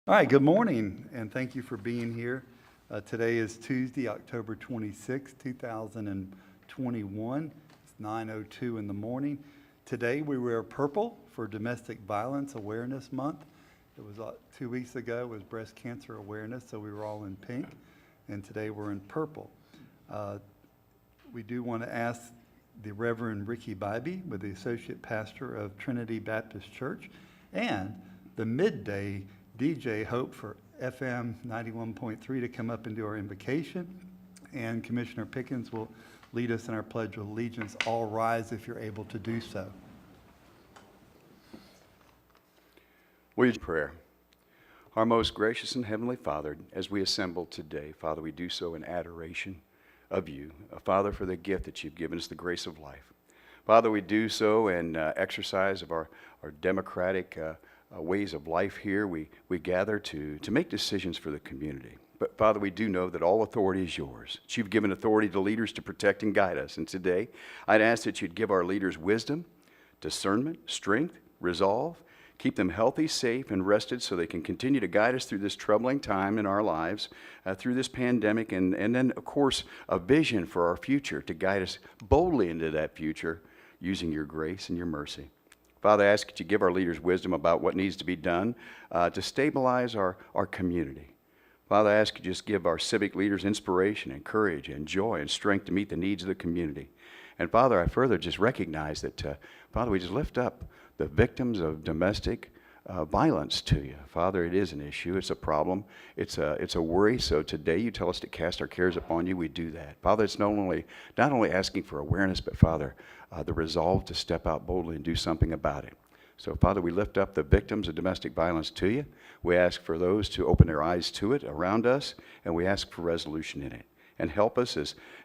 All right, good morning, and thank you for being here. Today is Tuesday, October 26, 2021. It's 9:02 in the morning. Today we wear purple for Domestic Violence Awareness Month. It was 2 weeks ago, it was Breast Cancer Awareness, so we were all in pink, and today we're in purple. We do want to ask the Reverend Ricky Bybee, with the Associate Pastor of Trinity Baptist Church, and the midday DJ Hope for FM 91.3 to come up and do our invocation, and Commissioner Pickens will lead us in our Pledge of Allegiance. All rise if you're able to do so. Prayer. Our most gracious and heavenly Father, as we assemble today, Father, we do so in adoration of you, Father, for the gift that you've given us, the grace of life. Father, we do so in exercise of our democratic ways of life here. We gather to make decisions for the community. But Father, we do know that all authority is yours. You've given authority to leaders to protect and guide us. And today, I'd ask that you'd give our leaders wisdom, discernment, strength, resolve, keep them healthy, safe, and rested so they can continue to guide us through this troubling time in our lives, through this pandemic, and then, of course, a vision for our future to guide us boldly into that future using your grace and your mercy. Father, I ask that you give our leaders wisdom about what needs to be done to stabilize our community. Father, I ask you just give our civic leaders inspiration and courage and joy and strength to meet the needs of the community. And Father, I further just recognize that, Father, we just lift up the victims of domestic violence to you. Father, it is an issue. It's a problem. It's a worry. So today you tell us to cast our cares upon you. We do that. Father, it's not only asking for awareness, but Father, the resolve to step out boldly and do something about it. So Father, we lift up the victims of domestic violence to you. We ask for those to open their eyes to it around us, and we ask for resolution in it. And help us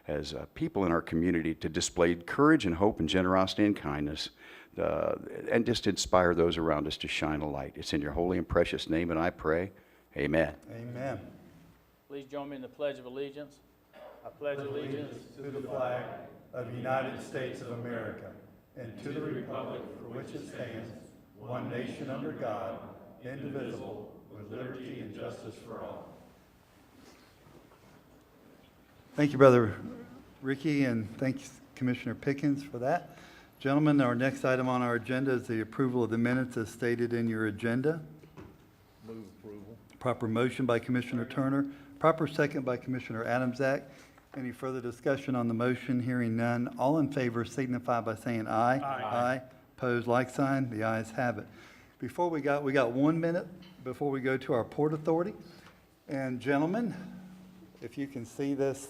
as people in our community to display courage and hope and generosity and kindness, and just inspire those around us to shine a light. It's in your holy and precious name, and I pray, amen. Amen. Please join me in the Pledge of Allegiance. I pledge allegiance to the flag of the United States of America, and to the republic for which it stands, one nation under God, indivisible, with liberty and justice for all. Thank you, Brother Ricky, and thanks, Commissioner Pickens, for that. Gentlemen, our next item on our agenda is the approval of the minutes as stated in your agenda. Move approval. Proper motion by Commissioner Turner, proper second by Commissioner Adamczak. Any further discussion on the motion? Hearing none. All in favor signify by saying aye. Aye. Opposed, like sign. The ayes have it. Before we got 1 minute before we go to our Port Authority. And gentlemen, if you can see this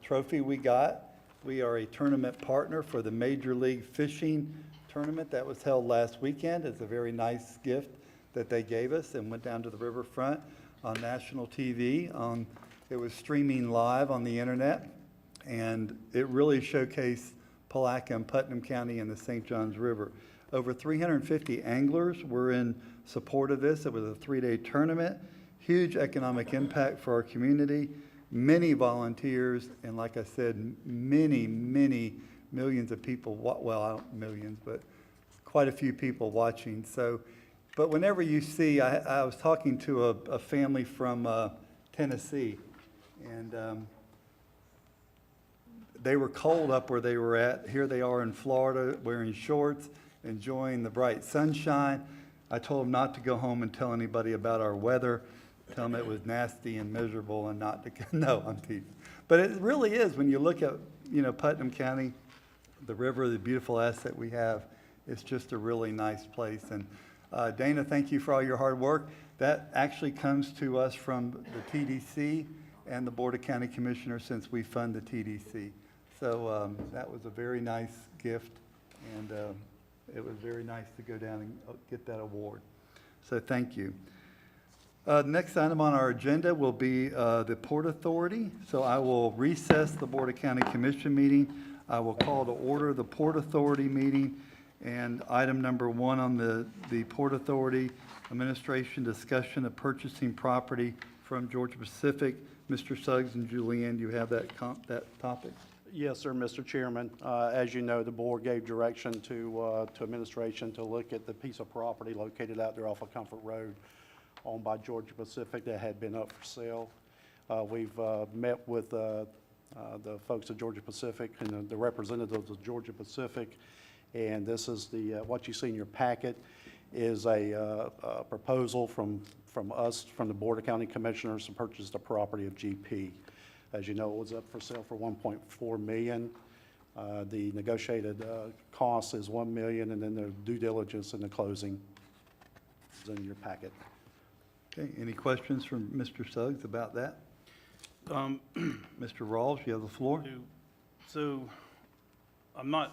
trophy we got, we are a tournament partner for the Major League Fishing Tournament that was held last weekend. It's a very nice gift that they gave us, and went down to the riverfront on national TV. It was streaming live on the internet, and it really showcased Palaca and Putnam County and the St. Johns River. Over 350 anglers were in support of this. It was a 3-day tournament, huge economic impact for our community, many volunteers, and like I said, many millions of people, well, not millions, but quite a few people watching. So, but whenever you see, I was talking to a family from Tennessee, and they were cold up where they were at. Here they are in Florida wearing shorts, enjoying the bright sunshine. I told them not to go home and tell anybody about our weather. Tell them it was nasty and miserable and not to, no, I'm teasing. But it really is, when you look at, Putnam County, the river, the beautiful asset we have, it's just a really nice place. And Dana, thank you for all your hard work. That actually comes to us from the TDC and the Board of County Commissioners, since we fund the TDC. So that was a very nice gift, and it was very nice to go down and get that award. So thank you. Next item on our agenda will be the Port Authority. So I will recess the Board of County Commission meeting. I will call to order the Port Authority meeting. And item number 1 on the Port Authority, administration discussion of purchasing property from Georgia Pacific. Mr. Suggs and Julianne, you have that topic? Yes, sir, Mr. Chairman. As you know, the board gave direction to administration to look at the piece of property located out there off of Comfort Road. owned by Georgia Pacific that had been up for sale. We've met with the folks at Georgia Pacific and the representatives of Georgia Pacific, and this is what you see in your packet is a proposal from us, from the Board of County Commissioners, to purchase the property of GP. As you know, it was up for sale for $1.4 million. The negotiated cost is $1 million, and then the due diligence and the closing is in your packet. Okay, any questions from Mr. Suggs about that? Mr. Rawls, you have the floor. So, I'm not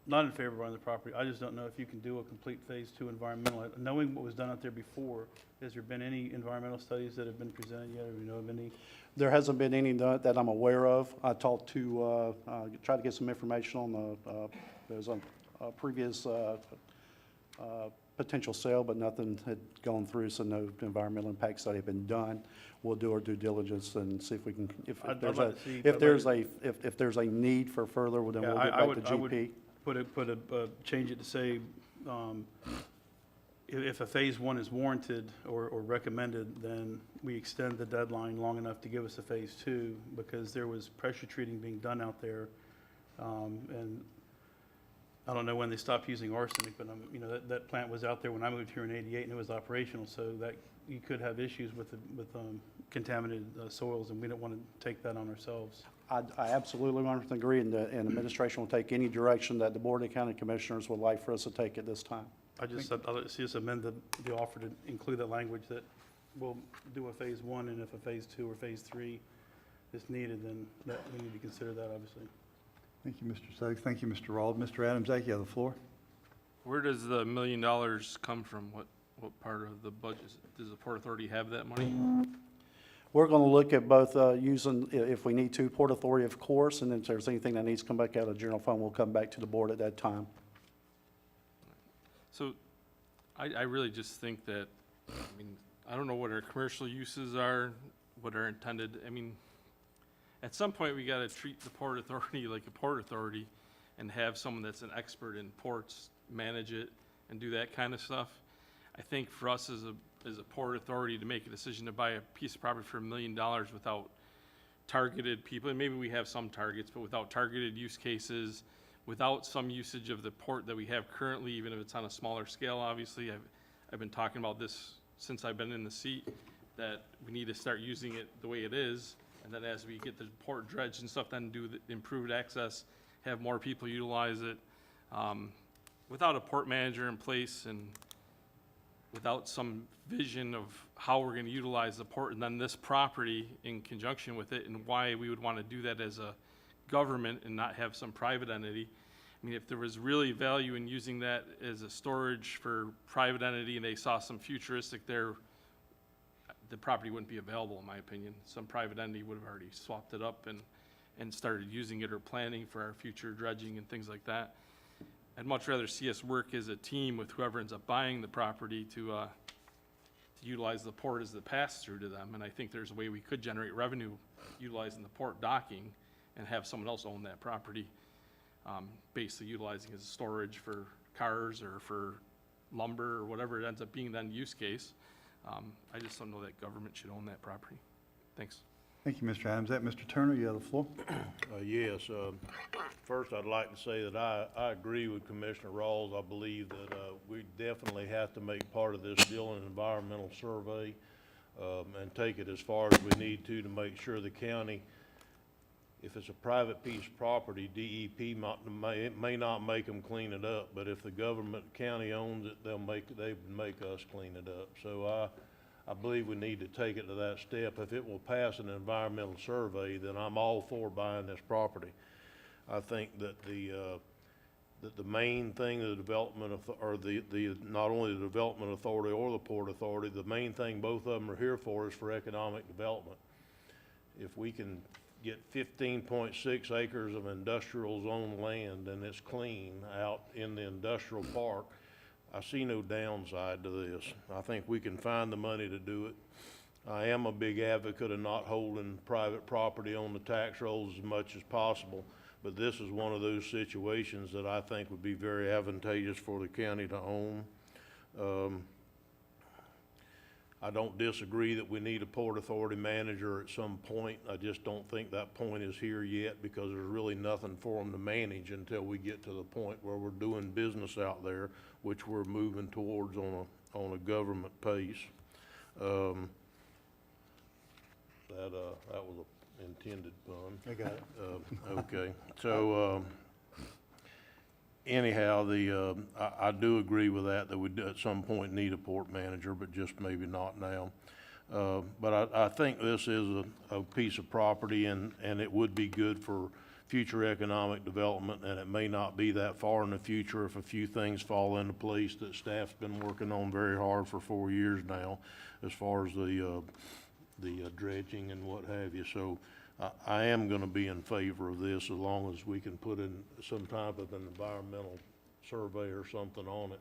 in favor of buying the property. I just don't know if you can do a complete Phase 2 environmental. Knowing what was done out there before, has there been any environmental studies that have been presented yet, or do you know of any? There hasn't been any that I'm aware of. I talked to, tried to get some information on there's a previous potential sale, but nothing had gone through, so no environmental impact study had been done. We'll do our due diligence and see if we can, if there's a need for further, well, then we'll get back to GP. Change it to say, if a Phase 1 is warranted or recommended, then we extend the deadline long enough to give us a Phase 2, because there was pressure treating being done out there. And I don't know when they stopped using arsenic, but that plant was out there when I moved here in '88, and it was operational, so that you could have issues with contaminated soils, and we don't want to take that on ourselves. I absolutely 100% agree, and the administration will take any direction that the Board of County Commissioners would like for us to take at this time. I'd see us amend the offer to include that language that we'll do a Phase 1, and if a Phase 2 or Phase 3 is needed, then we need to consider that, obviously. Thank you, Mr. Suggs. Thank you, Mr. Rawls. Mr. Adams-Zak, you have the floor. Where does the $1 million come from? What part of the budget? Does the Port Authority have that money? We're going to look at both using, if we need to, Port Authority, of course, and if there's anything that needs to come back out of the general fund, we'll come back to the board at that time. So I really just think that, I don't know what our commercial uses are, what are intended. At some point, we got to treat the Port Authority like a Port Authority and have someone that's an expert in ports manage it and do that kind of stuff. I think for us as a Port Authority to make a decision to buy a piece of property for $1 million without targeted people, and maybe we have some targets, but without targeted use cases, without some usage of the port that we have currently, even if it's on a smaller scale, obviously. I've been talking about this since I've been in the seat, that we need to start using it the way it is, and then as we get the port dredged and stuff, then do the improved access, have more people utilize it. Without a port manager in place and without some vision of how we're going to utilize the port and then this property in conjunction with it, and why we would want to do that as a government and not have some private entity. If there was really value in using that as a storage for private entity and they saw some futuristic there, the property wouldn't be available, in my opinion. Some private entity would have already swapped it up and started using it or planning for our future dredging and things like that. I'd much rather see us work as a team with whoever ends up buying the property to utilize the port as the pass-through to them. And I think there's a way we could generate revenue utilizing the port docking and have someone else own that property, basically utilizing it as storage for cars or for lumber or whatever it ends up being then use case. I just don't know that government should own that property. Thanks. Thank you, Mr. Adams-Zak. Mr. Turner, you have the floor. Yes. First, I'd like to say that I agree with Commissioner Rawls. I believe that we definitely have to make part of this deal an environmental survey and take it as far as we need to make sure the county, if it's a private piece of property, DEP may not make them clean it up, but if the government county owns it, they make us clean it up. So I believe we need to take it to that step. If it will pass an environmental survey, then I'm all for buying this property. I think that the main thing, the development or not only the development authority or the port authority, the main thing both of them are here for is for economic development. If we can get 15.6 acres of industrial zone land and it's clean out in the industrial park, I see no downside to this. I think we can find the money to do it. I am a big advocate of not holding private property on the tax rolls as much as possible, but this is one of those situations that I think would be very advantageous for the county to own. I don't disagree that we need a Port Authority manager at some point. I just don't think that point is here yet because there's really nothing for them to manage until we get to the point where we're doing business out there, which we're moving towards on a government pace. That was an intended pun. I got it. Okay, so, anyhow, I do agree with that we do at some point need a port manager, but just maybe not now. But I think this is a piece of property and it would be good for future economic development, and it may not be that far in the future if a few things fall into place that staff's been working on very hard for 4 years now, as far as the dredging and what have you. So I am gonna be in favor of this as long as we can put in some type of an environmental survey or something on it.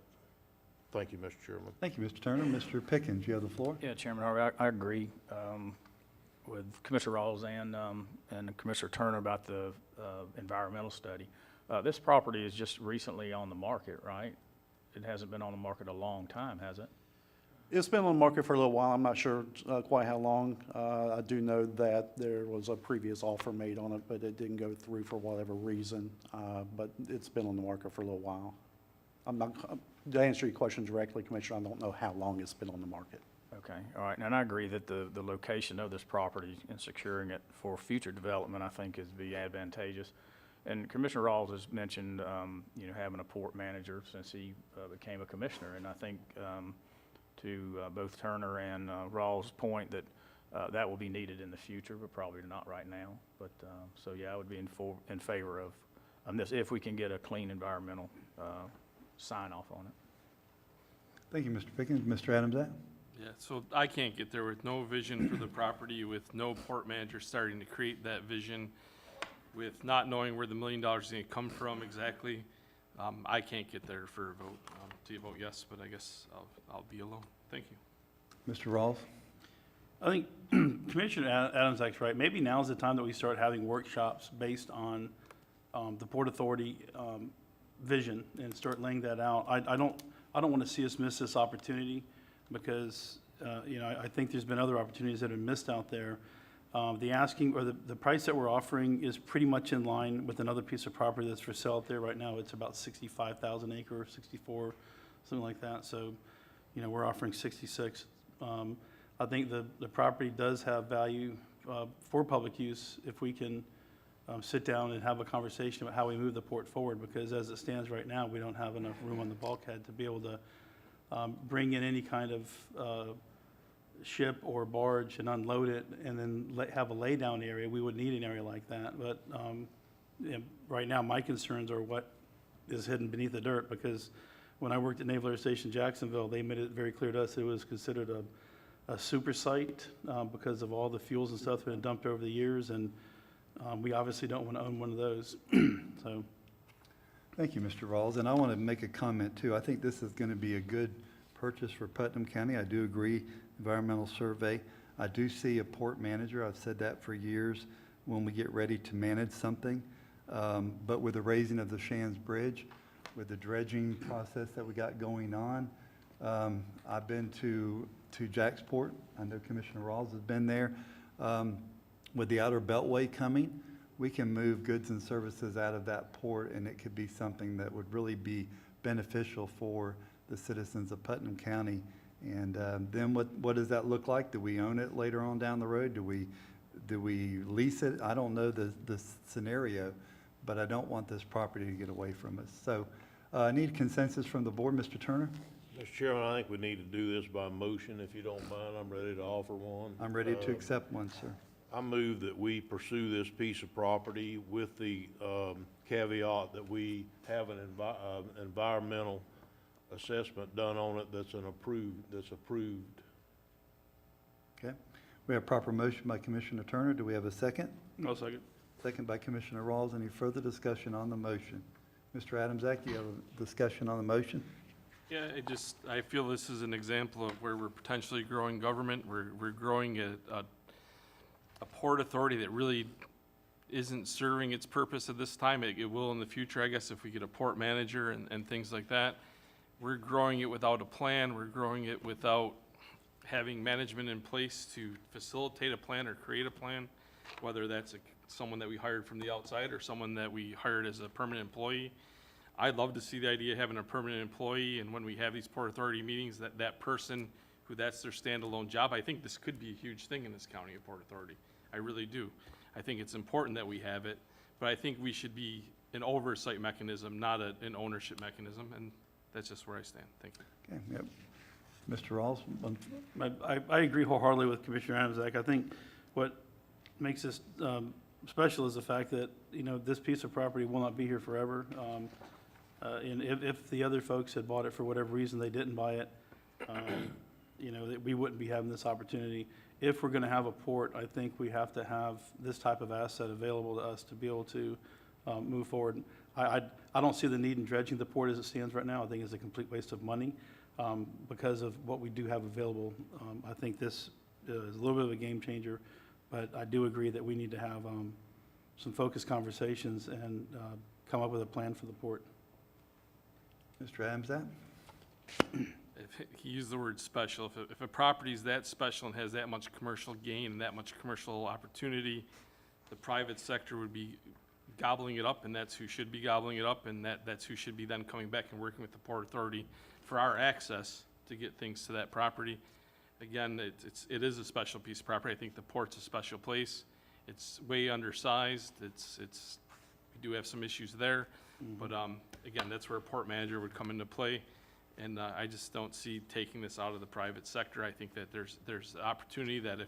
Thank you, Mr. Chairman. Thank you, Mr. Turner. Mr. Pickens, you have the floor. Yeah, Chairman Harvey, I agree with Commissioner Rawls and Commissioner Turner about the environmental study. This property is just recently on the market, right? It hasn't been on the market a long time, has it? It's been on the market for a little while. I'm not sure quite how long. I do know that there was a previous offer made on it, but it didn't go through for whatever reason. But it's been on the market for a little while. I'm not, to answer your question directly, Commissioner, I don't know how long it's been on the market. Okay, all right, and I agree that the location of this property and securing it for future development, I think, is be advantageous. And Commissioner Rawls has mentioned, you know, having a port manager since he became a commissioner, and I think to both Turner and Rawls' point that that will be needed in the future, but probably not right now. But so yeah, I would be in favor of this if we can get a clean environmental sign off on it. Thank you, Mr. Pickens. Mr. Adams? Yeah, so I can't get there with no vision for the property, with no port manager starting to create that vision, with not knowing where the $1 million is gonna come from exactly. I can't get there for a vote, to vote yes, but I guess I'll be alone. Thank you. Mr. Rawls? I think Commissioner Adams is right. Maybe now's the time that we start having workshops based on the Port Authority vision and start laying that out. I don't want to see us miss this opportunity because, you know, I think there's been other opportunities that have missed out there. The asking or the price that we're offering is pretty much in line with another piece of property that's for sale out there right now. It's about 65,000 acre, 64, something like that. So, you know, we're offering 66. I think the property does have value for public use if we can sit down and have a conversation about how we move the port forward, because as it stands right now, we don't have enough room on the bulkhead to be able to bring in any kind of ship or barge and unload it and then have a laydown area. We would need an area like that. But you know, right now, my concerns are what is hidden beneath the dirt, because when I worked at Naval Air Station Jacksonville, they made it very clear to us it was considered a super site because of all the fuels and stuff that have been dumped over the years, and we obviously don't want to own one of those. So, Thank you, Mr. Rawls. And I want to make a comment, too. I think this is going to be a good purchase for Putnam County. I do agree, environmental survey. I do see a port manager. I've said that for years when we get ready to manage something. But with the raising of the Shands Bridge, with the dredging process that we got going on, I've been to Jacksport. I know Commissioner Rawls has been there. With the Outer Beltway coming, we can move goods and services out of that port, and it could be something that would really be beneficial for the citizens of Putnam County. And then what does that look like? Do we own it later on down the road? Do we lease it? I don't know the scenario, but I don't want this property to get away from us. So I need consensus from the board. Mr. Turner? Mr. Chairman, I think we need to do this by motion, if you don't mind. I'm ready to offer one. I'm ready to accept one, sir. I move that we pursue this piece of property with the caveat that we have an environmental assessment done on it that's approved. Okay. We have proper motion by Commissioner Turner. Do we have a second? no second. Second by Commissioner Rawls. Any further discussion on the motion? Mr. Adams, do you have a discussion on the motion? Yeah, I feel this is an example of where we're potentially growing government. We're growing a port authority that really isn't serving its purpose at this time. It will in the future, I guess, if we get a port manager and things like that. We're growing it without a plan. We're growing it without having management in place to facilitate a plan or create a plan, whether that's someone that we hired from the outside or someone that we hired as a permanent employee. I'd love to see the idea of having a permanent employee, and when we have these Port Authority meetings, that person who that's their standalone job. I think this could be a huge thing in this county of Port Authority. I really do. I think it's important that we have it, but I think we should be an oversight mechanism, not an ownership mechanism, and that's just where I stand. Thank you. Okay, yep. Mr. Rawls? I agree wholeheartedly with Commissioner Adamczak. I think what makes this special is the fact that, you know, this piece of property will not be here forever. And if the other folks had bought it for whatever reason, they didn't buy it, you know, that we wouldn't be having this opportunity. If we're going to have a port, I think we have to have this type of asset available to us to be able to move forward. I don't see the need in dredging the port as it stands right now. I think it's a complete waste of money because of what we do have available. I think this is a little bit of a game changer, but I do agree that we need to have some focused conversations and come up with a plan for the port. Mr. Adamczak? He used the word special. If a property is that special and has that much commercial gain and that much commercial opportunity, the private sector would be gobbling it up, and that's who should be gobbling it up, and that's who should be then coming back and working with the Port Authority for our access to get things to that property. Again, it is a special piece of property. I think the port's a special place. It's way undersized. We do have some issues there, but again, that's where a port manager would come into play. And I just don't see taking this out of the private sector. I think that there's opportunity that if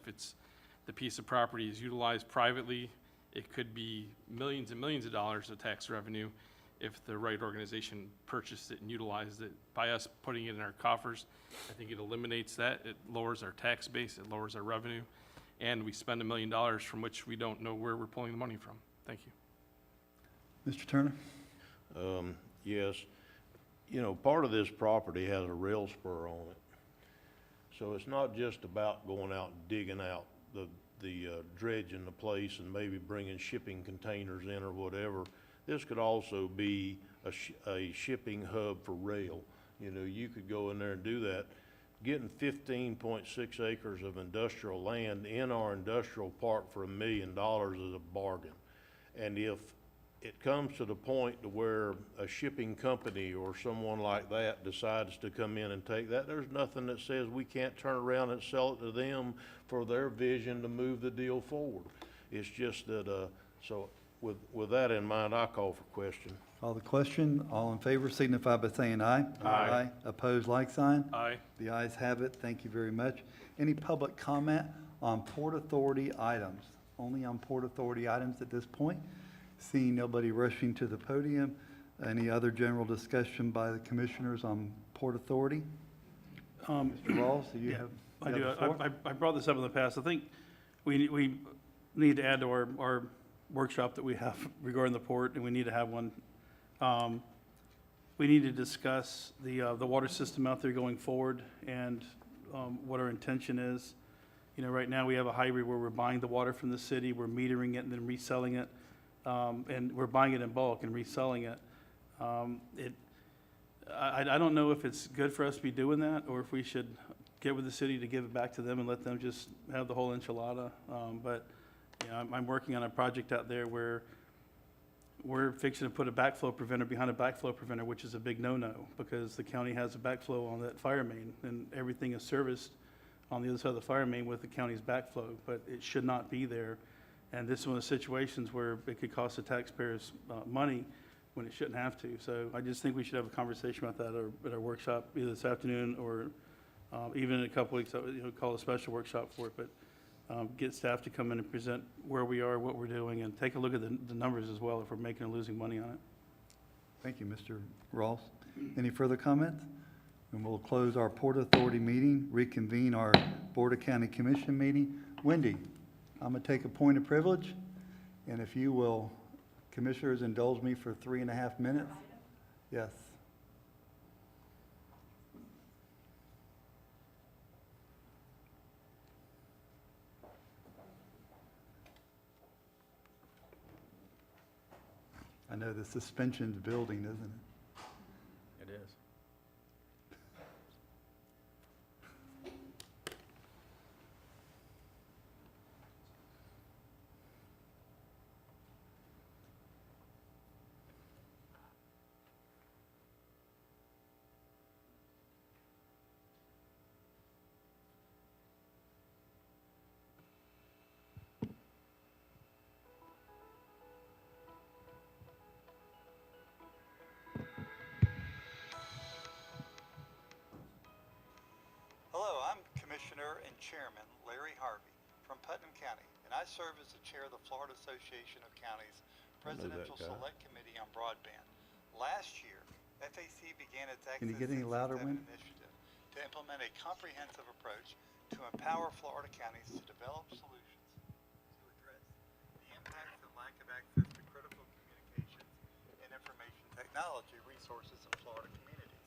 the piece of property is utilized privately, it could be millions and millions of dollars of tax revenue if the right organization purchased it and utilized it. By us putting it in our coffers, I think it eliminates that. It lowers our tax base, it lowers our revenue, and we spend $1 million from which we don't know where we're pulling the money from. Thank you. Mr. Turner? Yes. You know, part of this property has a rail spur on it. So it's not just about going out and digging out the dredging the place and maybe bringing shipping containers in or whatever. This could also be a shipping hub for rail. You know, you could go in there and do that. Getting 15.6 acres of industrial land in our industrial park for $1 million is a bargain. And if it comes to the point to where a shipping company or someone like that decides to come in and take that, there's nothing that says we can't turn around and sell it to them for their vision to move the deal forward. It's just that, so with that in mind, I call for question. Call the question. All in favor signify by saying aye. Aye. Opposed, like sign. Aye. The ayes have it. Thank you very much. Any public comment on Port Authority items? Only on Port Authority items at this point. Seeing nobody rushing to the podium, any other general discussion by the commissioners on Port Authority? Mr. Rawls, do you Yeah, have? I you do. have the floor? I brought this up in the past. I think we need to add to our workshop that we have regarding the port, and we need to have one. We need to discuss the water system out there going forward and what our intention is. You know, right now we have a hybrid where we're buying the water from the city, we're metering it and then reselling it, and we're buying it in bulk and reselling it. I don't know if it's good for us to be doing that, or if we should get with the city to give it back to them and let them just have the whole enchilada. But you know, I'm working on a project out there where we're fixing to put a backflow preventer behind a backflow preventer, which is a big no-no, because the county has a backflow on that fire main, and everything is serviced on the other side of the fire main with the county's backflow, but it should not be there. And this is one of the situations where it could cost the taxpayers money when it shouldn't have to. So I just think we should have a conversation about that at our workshop, either this afternoon or even in a couple weeks, call a special workshop for it. But get staff to come in and present where we are, what we're doing, and take a look at the numbers as well if we're making or losing money on it. Thank you, Mr. Ross. Any further comments? And we'll close our Port Authority meeting, reconvene our Board of County Commission meeting. Wendy, I'm going to take a point of privilege, and if you will, commissioners, indulge me for 3.5 minutes. Yes. I know the suspension's building, isn't it? It is. and Chairman Larry Harvey from Putnam County, and I serve as the Chair of the Florida Association of Counties I knew that Presidential guy. Select Committee on Broadband. Last year, FAC began its Can you Access get any louder, 67 Wynn? initiative to implement a comprehensive approach to empower Florida counties to develop solutions to address the impacts and lack of access to critical communications and information technology resources in Florida communities.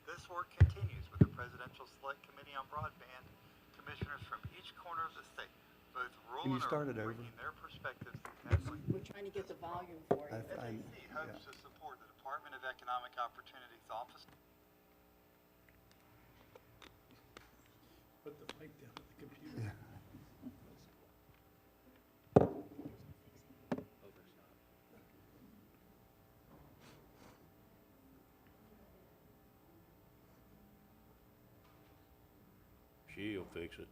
This work continues with the Presidential Select Committee on Broadband, commissioners from each corner of the state, both rural Can you and start urban, it over? bringing their perspectives to tackling We're trying to get the volume for you. FAC hopes to support the Department of Economic Opportunities Office. Put the mic down at the computer. She'll fix it.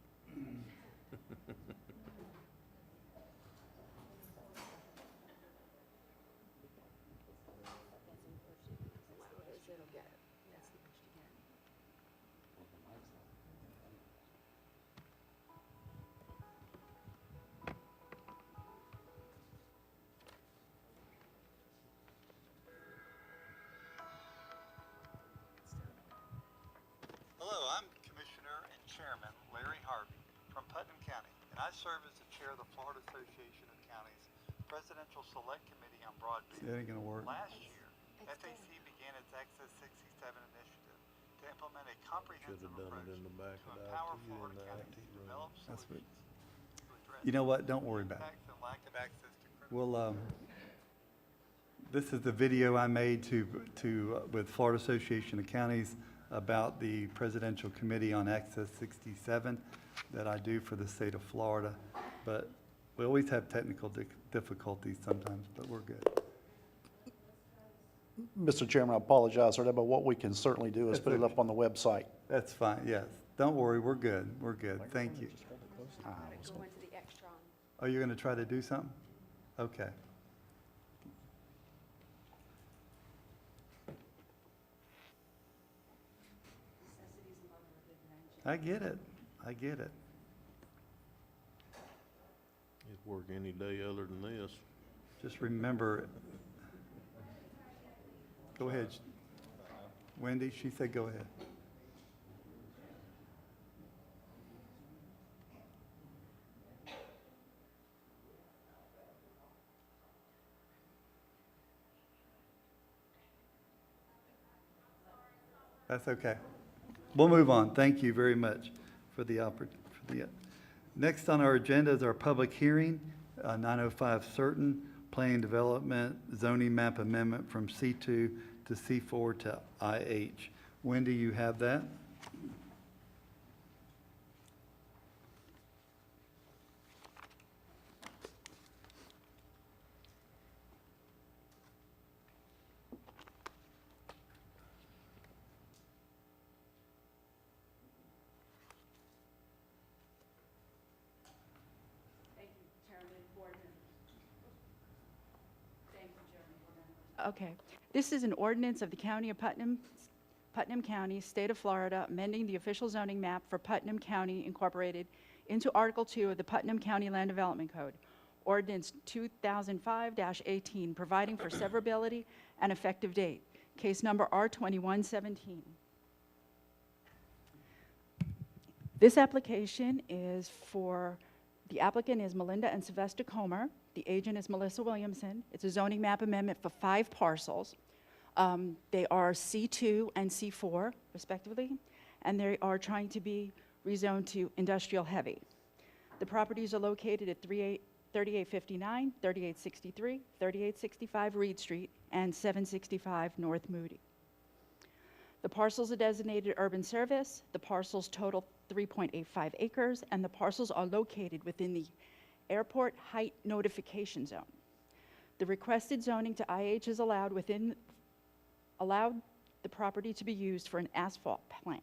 Hello, I'm Commissioner and Chairman Larry Harvey from Putnam County, and I serve as the Chair of the Florida Association of Counties Presidential Select Committee on Broadband. That ain't gonna work. Last year, FAC began its Access 67 initiative to implement a comprehensive Should've done approach it in the back to of the empower IT Florida and the counties IT to room. develop That's what, solutions to address you know what, don't worry the about it. impacts and lack of access to critical. Well, This is the video I made with Florida Association of Counties about the Presidential Committee on Access 67 that I do for the state of Florida. But we always have technical difficulties sometimes, but we're good. Mr. Chairman, I apologize for that, but what we can certainly do is That's put it okay. up on the website. That's fine, yes. Don't worry, we're good, we're good. Thank you. Go into the extra. Oh, you're going to try to do something? Okay. I get it, I get it. It'd work any day other than this. Just remember, go ahead. Wendy, she said go ahead. That's okay. We'll move on. Thank you very much for the opportunity. Next on our agenda is our public hearing, 905 Certain Planning Development Zoning Map Amendment from C2 to C4 to IH. Wendy, you have that? Thank you, Chairman, Board members. Thank you, Chairman, Board members. Okay, this is an ordinance of the County of Putnam County, State of Florida, amending the official zoning map for Putnam County Incorporated into Article 2 of the Putnam County Land Development Code, Ordinance 2005-18, providing for severability and effective date, case number R2117. This application is for, the applicant is Melinda and Sylvester Comer. The agent is Melissa Williamson. It's a zoning map amendment for 5 parcels. They are C2 and C4 respectively, and they are trying to be rezoned to industrial heavy. The properties are located at 3859, 3863, 3865 Reed Street, and 765 North Moody. The parcels are designated urban service. The parcels total 3.85 acres, and the parcels are located within the airport height notification zone. The requested zoning to IH is allowed the property to be used for an asphalt plant.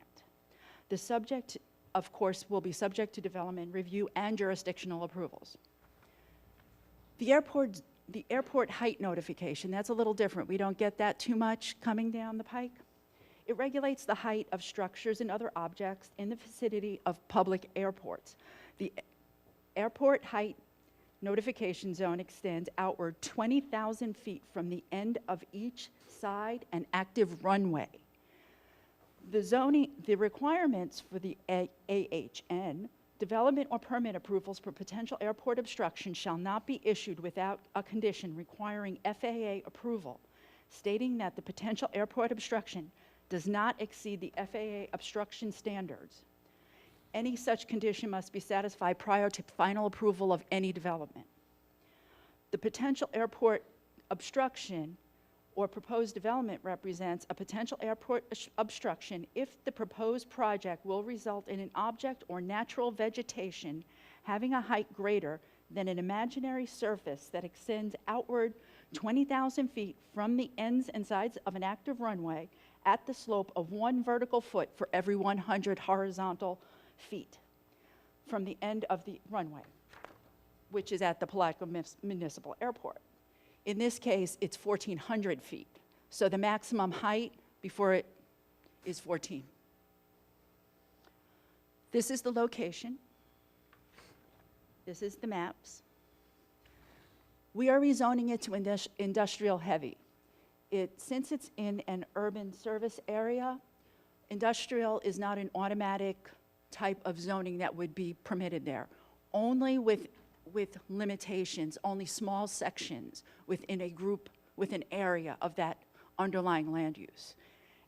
The subject, of course, will be subject to development review and jurisdictional approvals. The airport height notification, that's a little different. We don't get that too much coming down the pike. It regulates the height of structures and other objects in the vicinity of public airports. The airport height notification zone extends outward 20,000 feet from the end of each side and active runway. The requirements for the AHN, development or permit approvals for potential airport obstruction shall not be issued without a condition requiring FAA approval, stating that the potential airport obstruction does not exceed the FAA obstruction standards. Any such condition must be satisfied prior to final approval of any development. The potential airport obstruction or proposed development represents a potential airport obstruction if the proposed project will result in an object or natural vegetation having a height greater than an imaginary surface that extends outward 20,000 feet from the ends and sides of an active runway at the slope of 1 vertical foot for every 100 horizontal feet from the end of the runway, which is at the Palatka Municipal Airport. In this case, it's 1,400 feet. So the maximum height before it is 14. This is the location. This is the maps. We are rezoning it to industrial heavy. Since it's in an urban service area, industrial is not an automatic type of zoning that would be permitted there. Only with limitations, only small sections within a group, with an area of that underlying land use.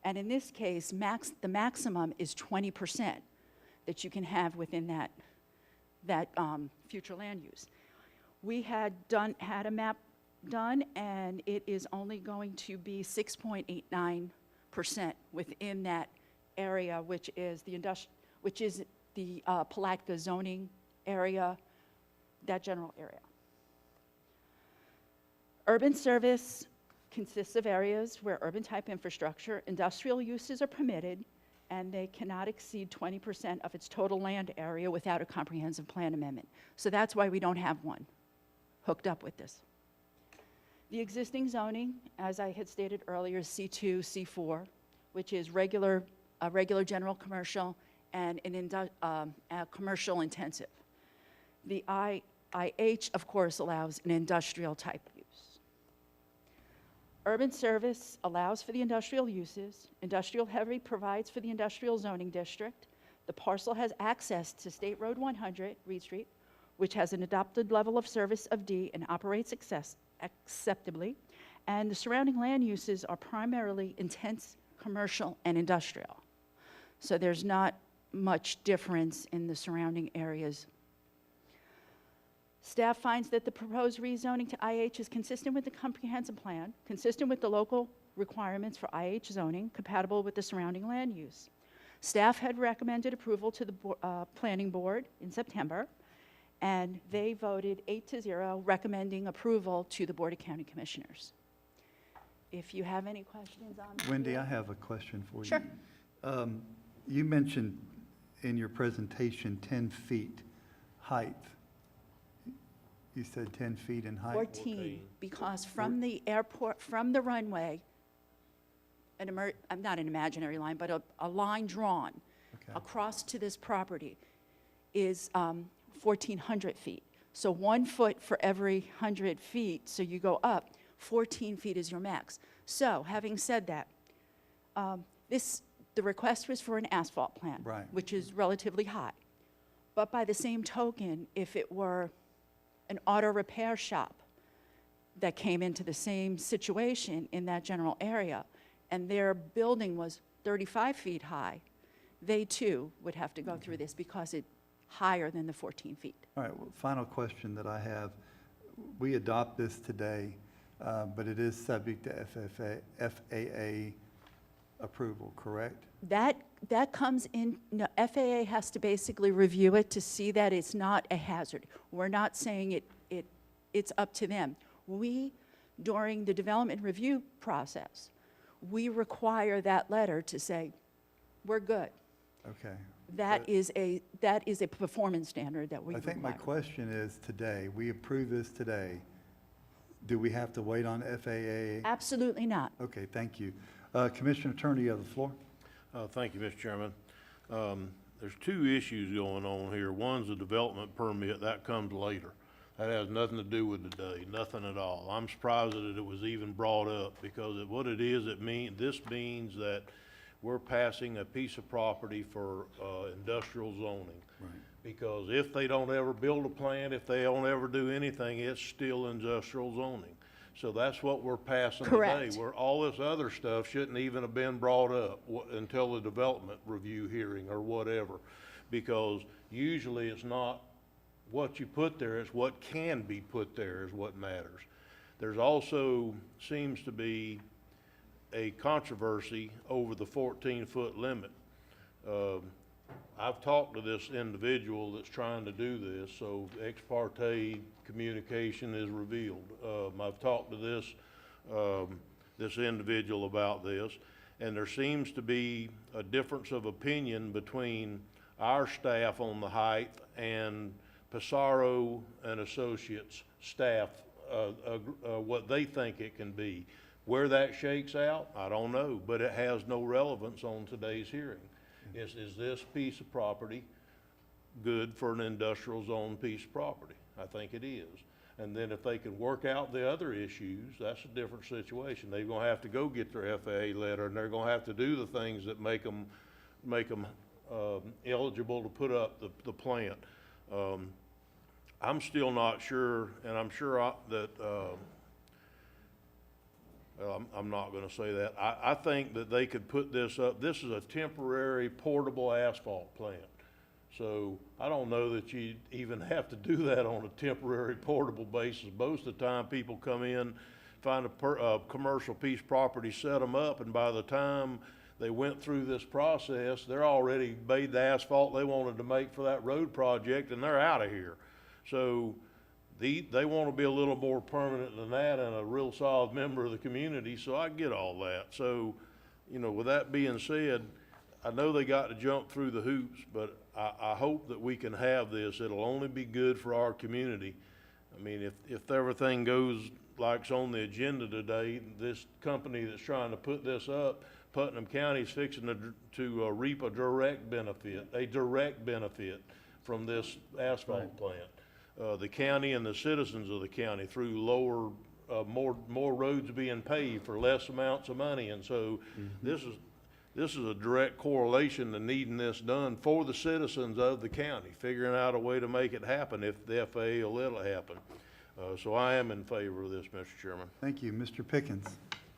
And in this case, the maximum is 20% that you can have within that future land use. We had a map done, and it is only going to be 6.89% within that area, which is the Palatka zoning area, that general area. Urban service consists of areas where urban type infrastructure, industrial uses are permitted, and they cannot exceed 20% of its total land area without a comprehensive plan amendment. So that's why we don't have one hooked up with this. The existing zoning, as I had stated earlier, is C2, C4, which is regular general commercial and a commercial intensive. The IH, of course, allows an industrial type use. Urban service allows for the industrial uses. Industrial heavy provides for the industrial zoning district. The parcel has access to State Road 100, Reed Street, which has an adopted level of service of D and operates acceptably. And the surrounding land uses are primarily intense commercial and industrial. So there's not much difference in the surrounding areas. Staff finds that the proposed rezoning to IH is consistent with the comprehensive plan, consistent with the local requirements for IH zoning, compatible with the surrounding land use. Staff had recommended approval to the Planning Board in September, and they voted 8-0, recommending approval to the Board of County Commissioners. If you have any questions on Wendy, I have a question for you. Sure. You mentioned in your presentation 10 feet height. You said 10 feet in height? 14, because from the airport, from the runway, not an imaginary line, but a line drawn Okay. across to this property is 1,400 feet. So 1 foot for every 100 feet, so you go up, 14 feet is your max. So having said that, the request was for an asphalt plant, Right. which is relatively high. But by the same token, if it were an auto repair shop that came into the same situation in that general area, and their building was 35 feet high, they too would have to go through this because it's higher than the 14 feet. All right, well, final question that I have. We adopt this today, but it is subject to FAA approval, correct? That comes in, no, FAA has to basically review it to see that it's not a hazard. We're not saying it's up to them. We, during the development review process, we require that letter to say, we're good. Okay. That is a performance standard that we I require. think my question is today, we approve this today. Do we have to wait on FAA? Absolutely not. Okay, thank you. Commissioner Turner, you have the floor. Thank you, Mr. Chairman. There's two issues going on here. One's a development permit, that comes later. That has nothing to do with today, nothing at all. I'm surprised that it was even brought up, because what it is, this means that we're passing a piece of property for industrial zoning. Right. Because if they don't ever build a plant, if they don't ever do anything, it's still industrial zoning. So that's what we're passing today. Correct. Where all this other stuff shouldn't even have been brought up until the development review hearing or whatever. Because usually it's not what you put there, it's what can be put there is what matters. There's also seems to be a controversy over the 14-foot limit. I've talked to this individual that's trying to do this, so ex parte communication is revealed. I've talked to this individual about this, and there seems to be a difference of opinion between our staff on the height and Pcr and Associates staff, what they think it can be. Where that shakes out, I don't know, but it has no relevance on today's hearing. Is this piece of property good for an industrial zone piece of property? I think it is. And then if they can work out the other issues, that's a different situation. They're gonna have to go get their FAA letter, and they're gonna have to do the things that make them eligible to put up the plant. I'm still not sure, and I'm sure that, well, I'm not gonna say that. I think that they could put this up. This is a temporary portable asphalt plant. So I don't know that you even have to do that on a temporary portable basis. Most of the time people come in, find a commercial piece of property, set them up, and by the time they went through this process, they're already made the asphalt they wanted to make for that road project, and they're out of here. So they want to be a little more permanent than that and a real solid member of the community, so I get all that. So, you know, with that being said, I know they got to jump through the hoops, but I hope that we can have this. It'll only be good for our community. I mean, if everything goes like it's on the agenda today, this company that's trying to put this up, Putnam County is fixing to reap a direct benefit from this asphalt plant. The county and the citizens of the county through lower, more roads being paved for less amounts of money. And so this is a direct correlation to needing this done for the citizens of the county, figuring out a way to make it happen if the FAA will let it happen. So I am in favor of this, Mr. Chairman. Thank you. Mr. Pickens?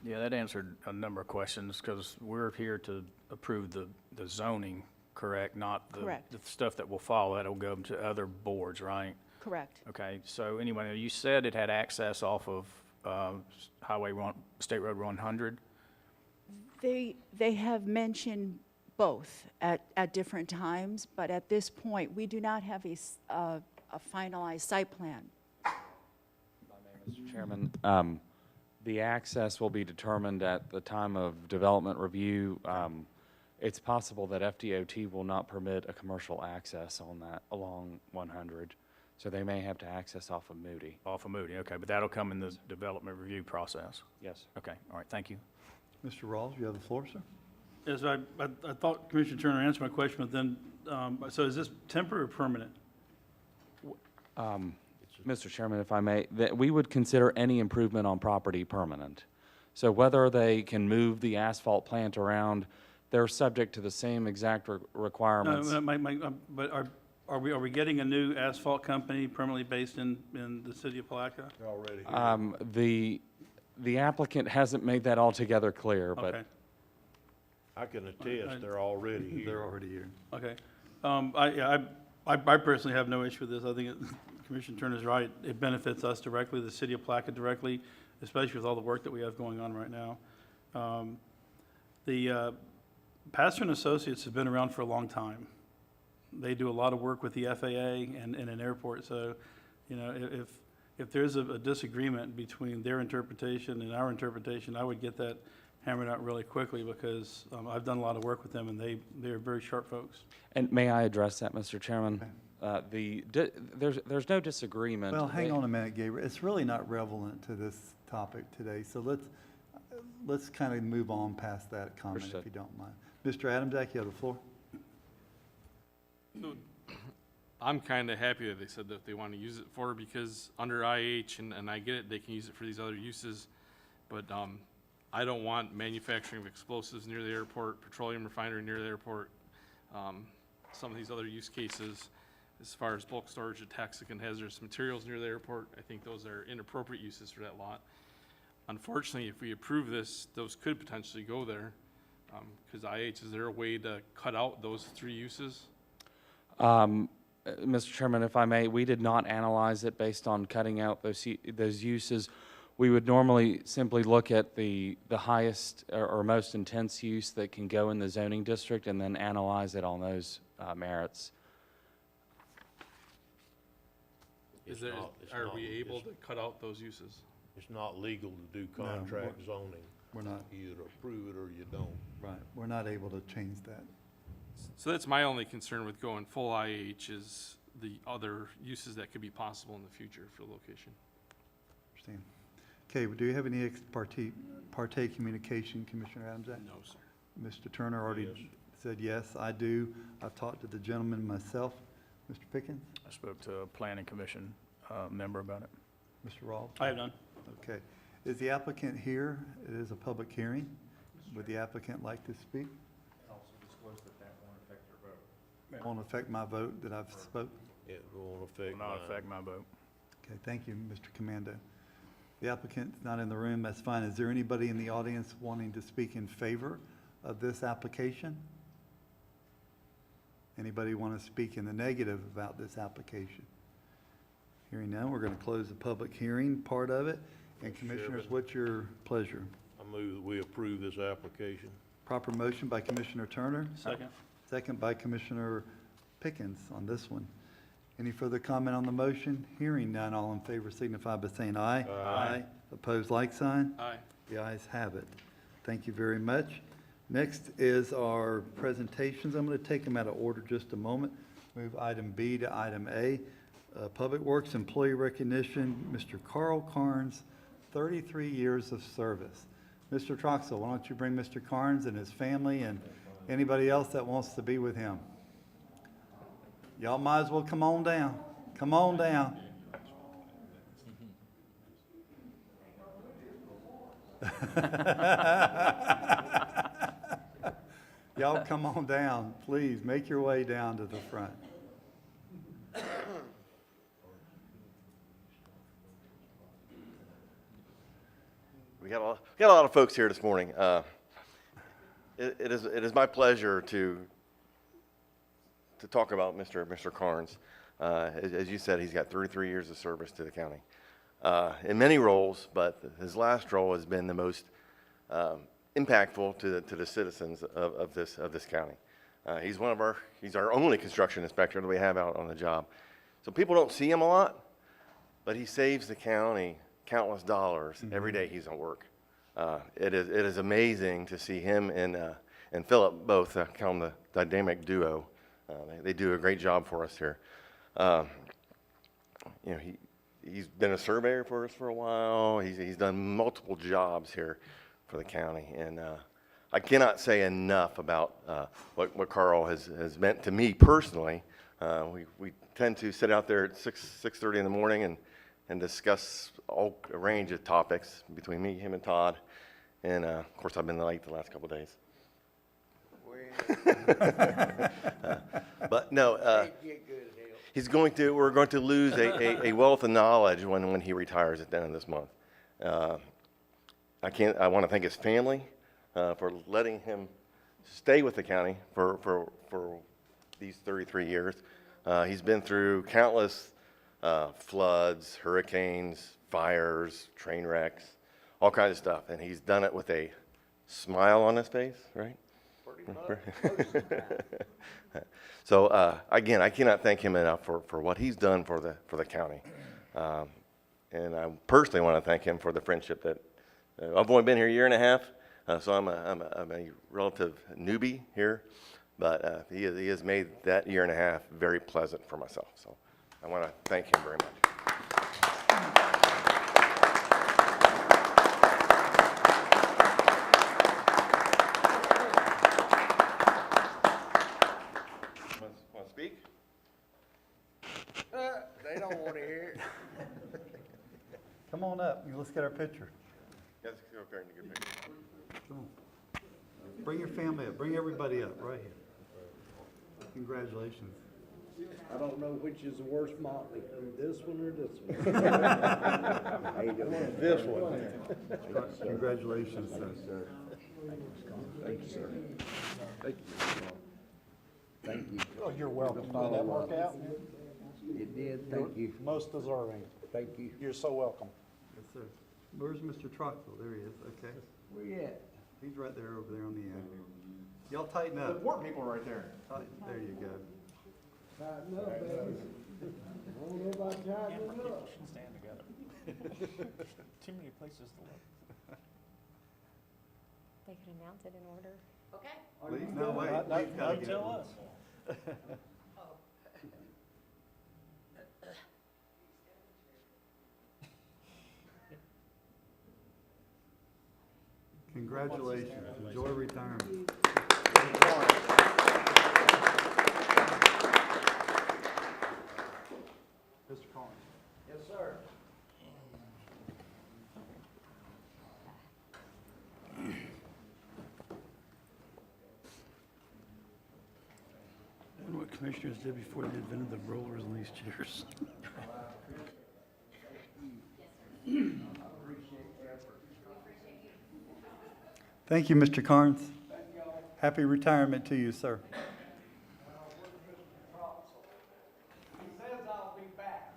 Yeah, that answered a number of questions, because we're here to approve the zoning, correct? Not Correct. the stuff that will follow. That'll go to other boards, right? Correct. Okay, so anyway, you said it had access off of State Road 100? They have mentioned both at different times, but at this point, we do not have a finalized site plan. Mr. Chairman, the access will be determined at the time of development review. It's possible that FDOT will not permit a commercial access on that along 100, so they may have to access off of Moody. Off of Moody, okay, but that'll come in the development review process. Yes. Okay, all right, thank you. Mr. Rawls, you have the floor, sir. Yes, I thought Commissioner Turner answered my question, but then, so is this temporary or permanent? Mr. Chairman, if I may, that we would consider any improvement on property permanent. So whether they can move the asphalt plant around, they're subject to the same exact requirements. But are we getting a new asphalt company permanently based in the city of Palatka? They're already here. The applicant hasn't made that altogether clear, but Okay, I can attest, they're already here. They're already here. okay. I personally have no issue with this. I think Commissioner Turner's right. It benefits us directly, the city of Palatka directly, especially with all the work that we have going on right now. The Pastor and Associates have been around for a long time. They do a lot of work with the FAA and an airport. So, you know, if there's a disagreement between their interpretation and our interpretation, I would get that hammered out really quickly, because I've done a lot of work with them, and they're very sharp folks. and may I address that, Mr. Chairman? There's no disagreement. Well, hang on a minute, Gabriel. It's really not relevant to this topic today, so let's kind of move on past that comment, if Understood. you don't mind. Mr. Adamsack, you have the floor. So, I'm kind of happy that they said that they want to use it for, because under IH, and I get it, they can use it for these other uses, but I don't want manufacturing of explosives near the airport, petroleum refinery near the airport, some of these other use cases, as far as bulk storage of toxic and hazardous materials near the airport. I think those are inappropriate uses for that lot. Unfortunately, if we approve this, those could potentially go there, because IH, is there a way to cut out those 3 uses? Mr. Chairman, if I may, we did not analyze it based on cutting out those uses. We would normally simply look at the highest or most intense use that can go in the zoning district and then analyze it on those merits. Are we able to cut out those uses? It's not legal to do contract zoning. We're not, You either approve it or you don't. right, we're not able to change that. So that's my only concern with going full IH, is the other uses that could be possible in the future for the location. Understand. Okay, do you have any ex parte communication, Commissioner Adamsack? No, sir. Mr. Turner already Yes. said yes, I do. I've talked to the gentleman myself. Mr. Pickens? I spoke to a planning commission member about it. Mr. Rawls? I have none. Okay. Is the applicant here? It is a public hearing. Would the applicant like to speak? Also disclose that that won't affect your vote. Won't affect my vote that I've spoke? It won't affect Will not mine. affect my vote. Okay, thank you, Mr. Commando. The applicant's not in the room, that's fine. Is there anybody in the audience wanting to speak in favor of this application? Anybody want to speak in the negative about this application? Hearing none, we're going to close the public hearing part of it. And Mr. Commissioners, Chairman. what's your pleasure? I move that we approve this application. Proper motion by Commissioner Turner, Second. second by Commissioner Pickens on this one. Any further comment on the motion? Hearing none, all in favor signify by saying aye. Aye. Opposed, like sign? Aye. The ayes have it. Thank you very much. Next is our presentations. I'm going to take them out of order just a moment. Move item B to item A. Public Works Employee Recognition, Mr. Carl Carnes, 33 years of service. Mr. Troxel, why don't you bring Mr. Carnes and his family and anybody else that wants to be with him? Y'all might as well come on down. Come on down. Y'all come on down, please. Make your way down to the front. We got a lot of folks here this morning. It is my pleasure to talk about Mr. Carnes. As you said, he's got 33 years of service to the county in many roles, but his last role has been the most impactful to the citizens of this county. He's our only construction inspector that we have out on the job. So people don't see him a lot, but he saves the county countless dollars every day he's at work. It is amazing to see him and Philip both call him the dynamic duo. They do a great job for us here. He's been a surveyor for us for a while. He's done multiple jobs here for the county, and I cannot say enough about what Carl has meant to me personally. We tend to sit out there at 6:30 in the morning and discuss a range of topics between me, him, and Todd. And of course, I've been late the last couple of days. But no, we're going to lose a wealth of knowledge when he retires at the end of this month. I want to thank his family for letting him stay with the county for these 33 years. He's been through countless floods, hurricanes, fires, train wrecks, all kinds of stuff, and he's done it with a smile on his face, right? So again, I cannot thank him enough for what he's done for the county, and I personally want to thank him for the friendship that I've only been here a year and a half, so I'm a relative newbie here, but he has made that year and a half very pleasant for myself. So I want to thank him very much. want to hear it. Come on up, and let's get our picture. Yes, okay, good picture. Come on. Bring your family up, bring everybody up, right here. Congratulations. I don't know which is the worst motley, this one or this one. How you doing? This one. Congratulations, sir. Thank you, sir. Thank you. Thank you. Oh, you're welcome. Did that work out? It did, thank you. Most deserving. Thank you. You're so welcome. Yes, sir. Where's Mr. Troxel? There he is, okay. Where you at? He's right there, over there on the end. Y'all tighten up. Important people right there. There you go. Tighten up, baby. I don't know about tightening up. Stand together. Too many places to look. They could announce it in order. Please, no, wait. Please gotta get it. us. Congratulations. Enjoy retirement. Mr. Carnes. Yes, sir. I wonder what commissioners did before they invented the rollers on these chairs. Thank you, Mr. Carnes. Happy retirement to you, sir. He says I'll be back.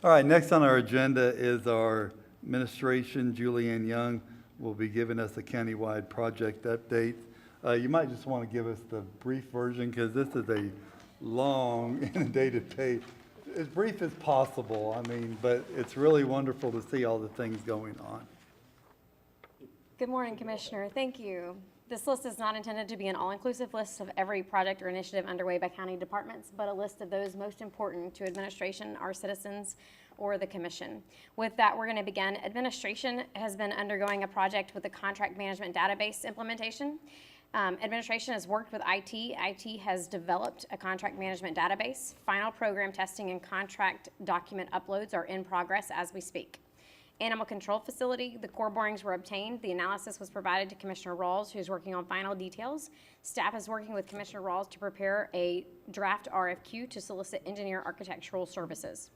All right, next on our agenda is our administration. Julianne Young will be giving us a countywide project update. You might just want to give us the brief version because this is a long inundated page. As brief as possible, I mean, but it's really wonderful to see all the things going on. Good morning, Commissioner. Thank you. This list is not intended to be an all-inclusive list of every project or initiative underway by county departments, but a list of those most important to administration, our citizens, or the commission. With that, we're going to begin. Administration has been undergoing a project with the contract management database implementation. Administration has worked with IT. IT has developed a contract management database. Final program testing and contract document uploads are in progress as we speak. Animal control facility, the core borings were obtained. The analysis was provided to Commissioner Rawls, who's working on final details. Staff is working with Commissioner Rawls to prepare a draft RFQ to solicit engineer architectural services.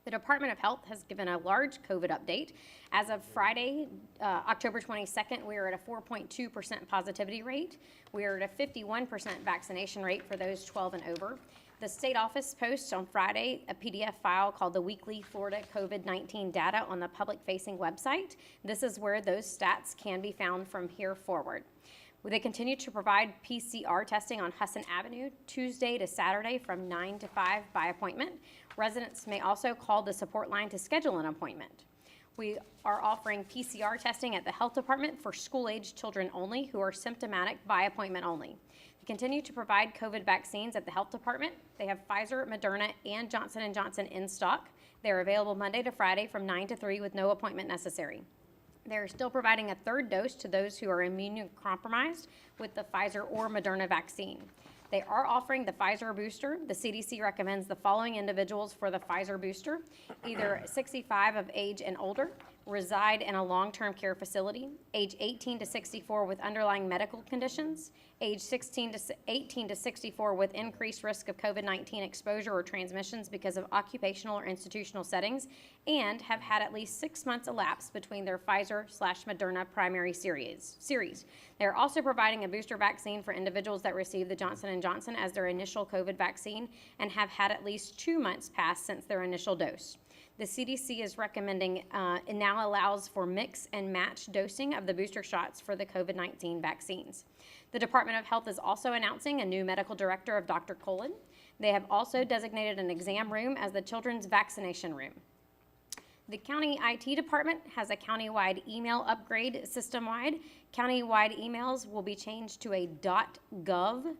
The Department of Health has given a large COVID update. As of Friday, October 22nd, we are at a 4.2% positivity rate. We are at a 51% vaccination rate for those 12 and over. The state office posts on Friday a PDF file called the Weekly Florida COVID-19 Data on the public-facing website. This is where those stats can be found from here forward. They continue to provide PCR testing on Husson Avenue Tuesday to Saturday from 9 to 5 by appointment. Residents may also call the support line to schedule an appointment. We are offering PCR testing at the health department for school-age children only who are symptomatic by appointment only. We continue to provide COVID vaccines at the health department. They have Pfizer, Moderna, and Johnson & Johnson in stock. They're available Monday to Friday from 9 to 3 with no appointment necessary. They're still providing a third dose to those who are immunocompromised with the Pfizer or Moderna vaccine. They are offering the Pfizer Booster. The CDC recommends the following individuals for the Pfizer Booster: either 65 of age and older, reside in a long-term care facility, age 18 to 64 with underlying medical conditions, age 18 to 64 with increased risk of COVID-19 exposure or transmissions because of occupational or institutional settings, and have had at least 6 months elapsed between their Pfizer/Moderna primary series. They're also providing a booster vaccine for individuals that receive the Johnson & Johnson as their initial COVID vaccine and have had at least 2 months passed since their initial dose. The CDC is recommending and now allows for mix and match dosing of the booster shots for the COVID-19 vaccines. The Department of Health is also announcing a new medical director of Dr. Colin. They have also designated an exam room as the children's vaccination room. The county IT department has a countywide email upgrade system-wide. Countywide emails will be changed to a .gov.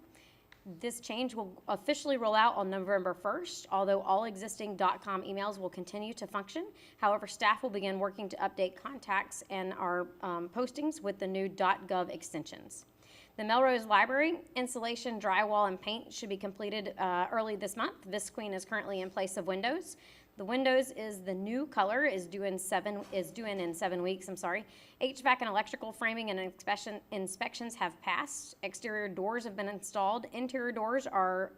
This change will officially roll out on November 1st, although all existing .com emails will continue to function. However, staff will begin working to update contacts and our postings with the new .gov extensions. The Melrose Library insulation, drywall, and paint should be completed early this month. Visqueen is currently in place of windows. The windows is the new color, is due in 7 weeks, I'm sorry. HVAC and electrical framing and inspections have passed. Exterior doors have been installed. Interior doors are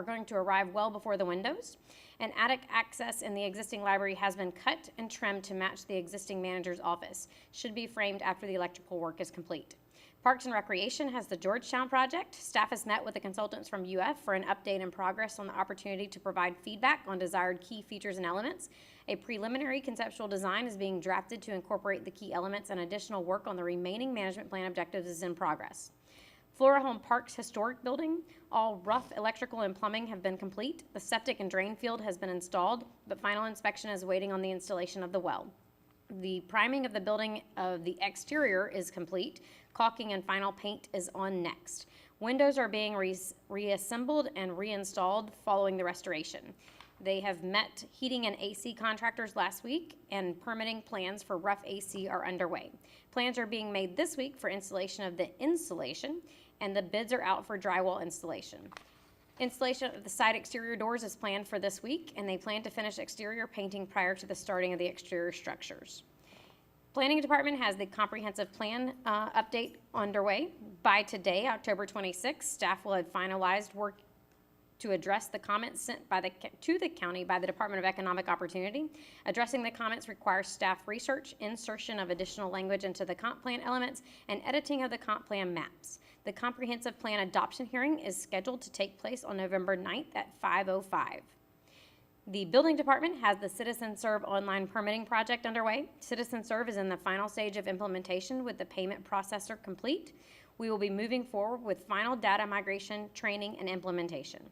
going to arrive well before the windows. And attic access in the existing library has been cut and trimmed to match the existing manager's office. Should be framed after the electrical work is complete. Parks and Recreation has the Georgetown project. Staff has met with the consultants from UF for an update and progress on the opportunity to provide feedback on desired key features and elements. A preliminary conceptual design is being drafted to incorporate the key elements, and additional work on the remaining management plan objectives is in progress. Flora Home Park's historic building, all rough electrical and plumbing have been complete. The septic and drain field has been installed, but final inspection is waiting on the installation of the well. The priming of the building of the exterior is complete. Caulking and final paint is on next. Windows are being reassembled and reinstalled following the restoration. They have met heating and AC contractors last week, and permitting plans for rough AC are underway. Plans are being made this week for installation of the insulation, and the bids are out for drywall installation. Installation of the side exterior doors is planned for this week, and they plan to finish exterior painting prior to the starting of the exterior structures. Planning Department has the comprehensive plan update underway. By today, October 26th, staff will have finalized work to address the comments sent to the county by the Department of Economic Opportunity. Addressing the comments requires staff research, insertion of additional language into the comp plan elements, and editing of the comp plan maps. The comprehensive plan adoption hearing is scheduled to take place on November 9th at 5:05. The Building Department has the Citizen Serve online permitting project underway. Citizen Serve is in the final stage of implementation with the payment processor complete. We will be moving forward with final data migration, training, and implementation.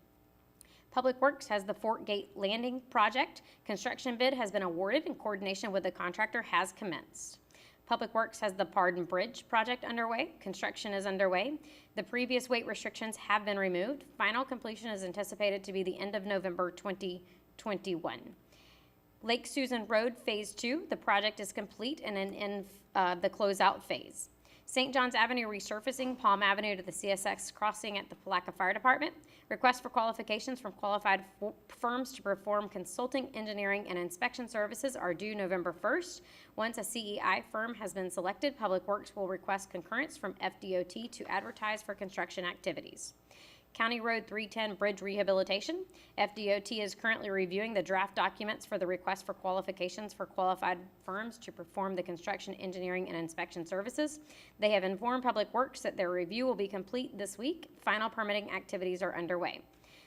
Public Works has the Fort Gate Landing project. Construction bid has been awarded and coordination with the contractor has commenced. Public Works has the Pardon Bridge project underway. Construction is underway. The previous weight restrictions have been removed. Final completion is anticipated to be the end of November 2021. Lake Susan Road Phase 2, the project is complete and in the closeout phase. St. John's Avenue resurfacing, Palm Avenue to the CSX crossing at the Palaca Fire Department. Requests for qualifications from qualified firms to perform consulting, engineering, and inspection services are due November 1st. Once a CEI firm has been selected, Public Works will request concurrence from FDOT to advertise for construction activities. County Road 310 Bridge Rehabilitation. FDOT is currently reviewing the draft documents for the request for qualifications for qualified firms to perform the construction, engineering, and inspection services. They have informed Public Works that their review will be complete this week. Final permitting activities are underway.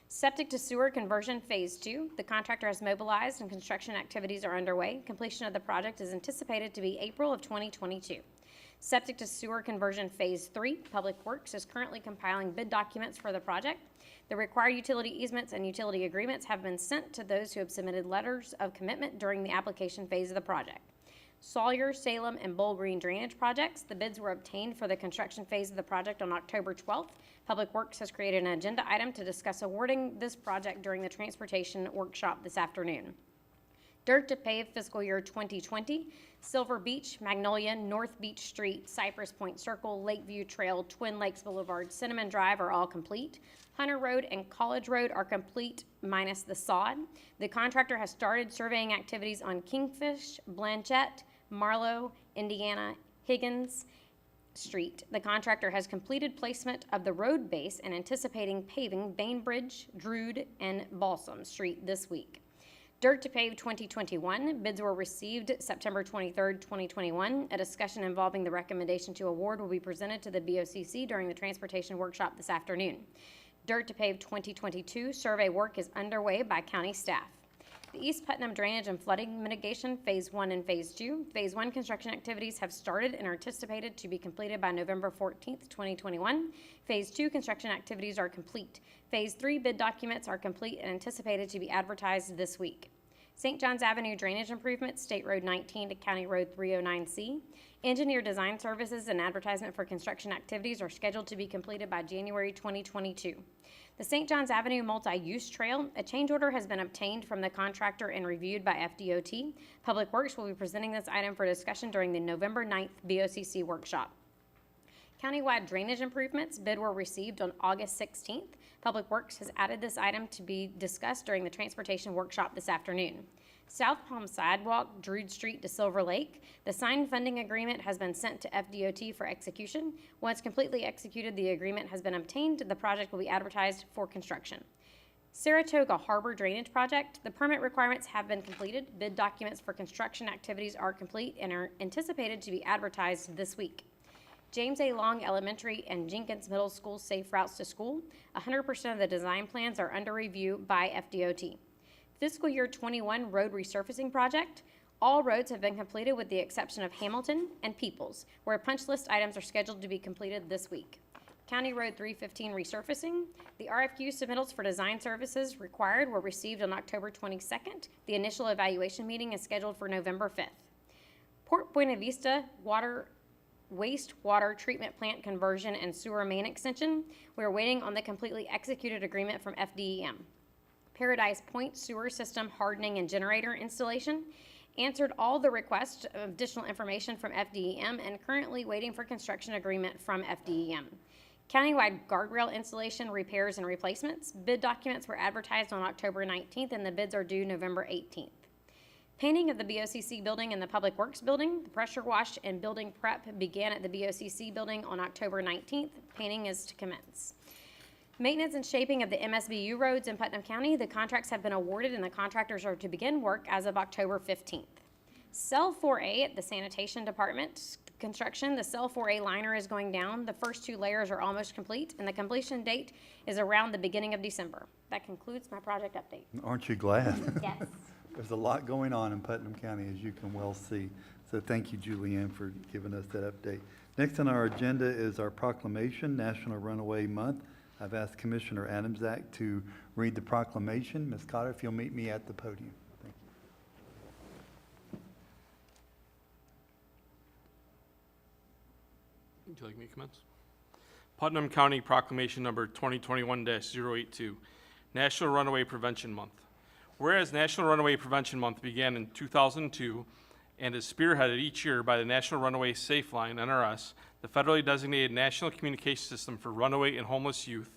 Septic to sewer conversion Phase 2. The contractor has mobilized and construction activities are underway. Completion of the project is anticipated to be April of 2022. Septic to sewer conversion Phase 3. Public Works is currently compiling bid documents for the project. The required utility easements and utility agreements have been sent to those who have submitted letters of commitment during the application phase of the project. Sawyer, Salem, and Bull Green drainage projects. The bids were obtained for the construction phase of the project on October 12th. Public Works has created an agenda item to discuss awarding this project during the transportation workshop this afternoon. Dirt to pave fiscal year 2020, Silver Beach, Magnolia, North Beach Street, Cypress Point Circle, Lakeview Trail, Twin Lakes Boulevard, Cinnamon Drive are all complete. Hunter Road and College Road are complete minus the sod. The contractor has started surveying activities on Kingfish, Blanchette, Marlowe, Indiana, Higgins Street. The contractor has completed placement of the road base and anticipating paving Bainbridge, Druid, and Balsam Street this week. Dirt to pave 2021. Bids were received September 23rd, 2021. A discussion involving the recommendation to award will be presented to the BOCC during the transportation workshop this afternoon. Dirt to pave 2022. Survey work is underway by county staff. The East Putnam Drainage and Flooding Mitigation Phase 1 and Phase 2. Phase 1 construction activities have started and are anticipated to be completed by November 14th, 2021. Phase 2 construction activities are complete. Phase 3 bid documents are complete and anticipated to be advertised this week. St. John's Avenue drainage improvements, State Road 19 to County Road 309C. Engineer design services and advertisement for construction activities are scheduled to be completed by January 2022. The St. John's Avenue multi-use trail, a change order has been obtained from the contractor and reviewed by FDOT. Public Works will be presenting this item for discussion during the November 9th BOCC workshop. Countywide drainage improvements, bid were received on August 16th. Public Works has added this item to be discussed during the transportation workshop this afternoon. South Palm Sidewalk, Druid Street to Silver Lake. The signed funding agreement has been sent to FDOT for execution. Once completely executed, the agreement has been obtained. The project will be advertised for construction. Saratoga Harbor Drainage Project. The permit requirements have been completed. Bid documents for construction activities are complete and are anticipated to be advertised this week. James A. Long Elementary and Jenkins Middle School safe routes to school. 100% of the design plans are under review by FDOT. Fiscal year 21 road resurfacing project. All roads have been completed with the exception of Hamilton and Peoples, where punch list items are scheduled to be completed this week. County Road 315 resurfacing. The RFQ submittals for design services required were received on October 22nd. The initial evaluation meeting is scheduled for November 5th. Port Buena Vista wastewater treatment plant conversion and sewer main extension. We are waiting on the completely executed agreement from FDEM. Paradise Point sewer system hardening and generator installation. Answered all the requests of additional information from FDEM and currently waiting for construction agreement from FDEM. Countywide guardrail installation, repairs, and replacements. Bid documents were advertised on October 19th and the bids are due November 18th. Painting of the BOCC building and the Public Works building. The pressure wash and building prep began at the BOCC building on October 19th. Painting is to commence. Maintenance and shaping of the MSBU roads in Putnam County. The contracts have been awarded and the contractors are to begin work as of October 15th. Cell 4A at the Sanitation Department construction. The Cell 4A liner is going down. The first 2 layers are almost complete and the completion date is around the beginning of December. That concludes my project update. Aren't you glad? Yes. There's a lot going on in Putnam County, as you can well see. So thank you, Julianne, for giving us that update. Next on our agenda is our proclamation, National Runaway Month. I've asked Commissioner Adamczak to read the proclamation. Ms. Cotter, if you'll meet me at the podium. Thank you. Would you like me to commence? Putnam County Proclamation Number 2021-082, National Runaway Prevention Month. Whereas National Runaway Prevention Month began in 2002 and is spearheaded each year by the National Runaway Safe Line, NRS, the federally designated national communication system for runaway and homeless youth.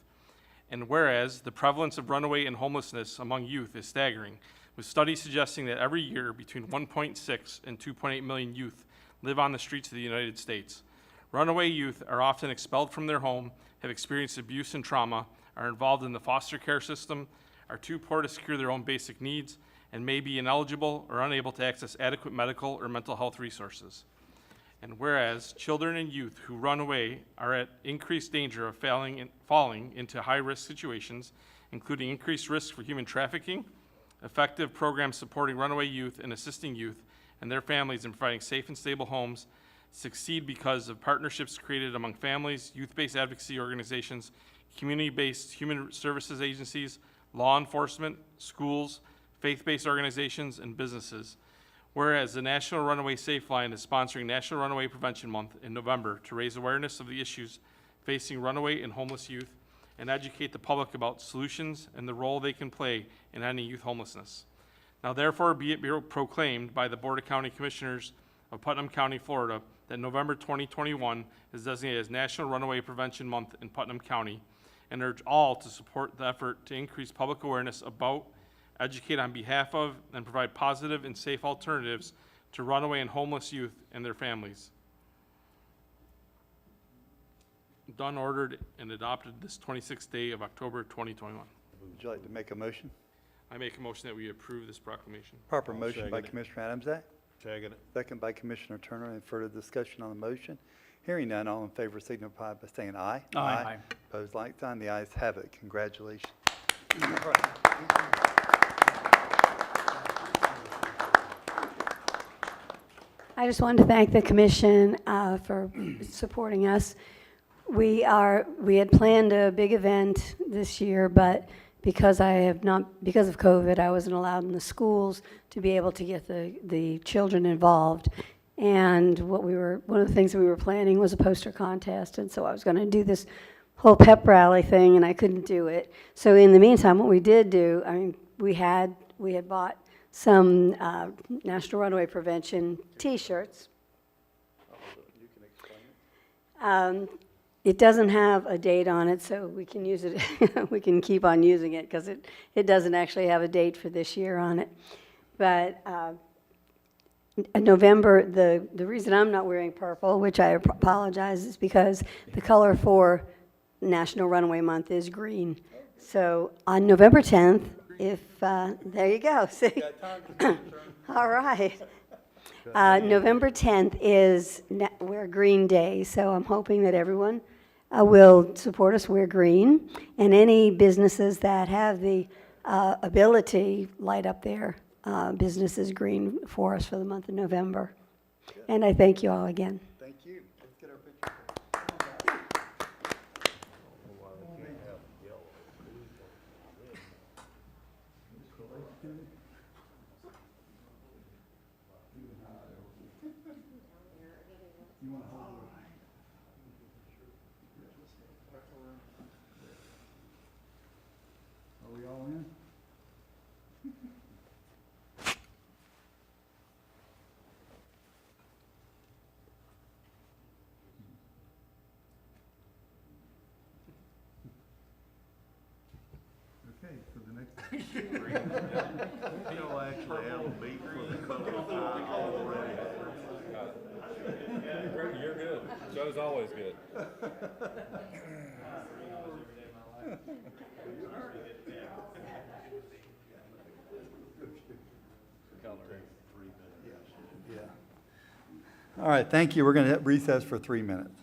And whereas the prevalence of runaway and homelessness among youth is staggering, with studies suggesting that every year between 1.6 and 2.8 million youth live on the streets of the United States. Runaway youth are often expelled from their home, have experienced abuse and trauma, are involved in the foster care system, are too poor to secure their own basic needs, and may be ineligible or unable to access adequate medical or mental health resources. And whereas children and youth who run away are at increased danger of falling into high-risk situations, including increased risk for human trafficking, effective programs supporting runaway youth and assisting youth and their families in providing safe and stable homes succeed because of partnerships created among families, youth-based advocacy organizations, community-based human services agencies, law enforcement, schools, faith-based organizations, and businesses. Whereas the National Runaway Safe Line is sponsoring National Runaway Prevention Month in November to raise awareness of the issues facing runaway and homeless youth and educate the public about solutions and the role they can play in ending youth homelessness. Now therefore be it proclaimed by the Board of County Commissioners of Putnam County, Florida, that November 2021 is designated as National Runaway Prevention Month in Putnam County, and urge all to support the effort to increase public awareness about, educate on behalf of, and provide positive and safe alternatives to runaway and homeless youth and their families. Done, ordered, and adopted this 26th day of October 2021. Would you like to make a motion? I make a motion that we approve this proclamation. Proper I'll motion by second it. Commissioner Adamczak, Second it. second by Commissioner Turner. Any further discussion on the motion? Hearing none, all in favor signify by saying aye. Aye. Opposed, like sign. The ayes have it. Congratulations. I just wanted to thank the commission for supporting us. We had planned a big event this year, but because of COVID, I wasn't allowed in the schools to be able to get the children involved. And one of the things that we were planning was a poster contest, and so I was going to do this whole pep rally thing, and I couldn't do it. So in the meantime, what we did do, we had bought some National Runaway Prevention T-shirts. it doesn't have a date on it, so we can use it, we can keep on using it, because it doesn't actually have a date for this year on it. But November, the reason I'm not wearing purple, which I apologize, is because the color for National Runaway Month is green. So on November 10th, if, there you go, see? All right. November 10th is Wear Green Day, so I'm hoping that everyone will support us, wear green, and any businesses that have the ability light up their businesses green for us for the month of November. And I thank you all again. Thank you. Let's get our picture. Are we all in? Okay, so the next. You'll actually have a beat for the color already. You're good. Joe's always good. All right, thank you. We're going to recess for 3 minutes.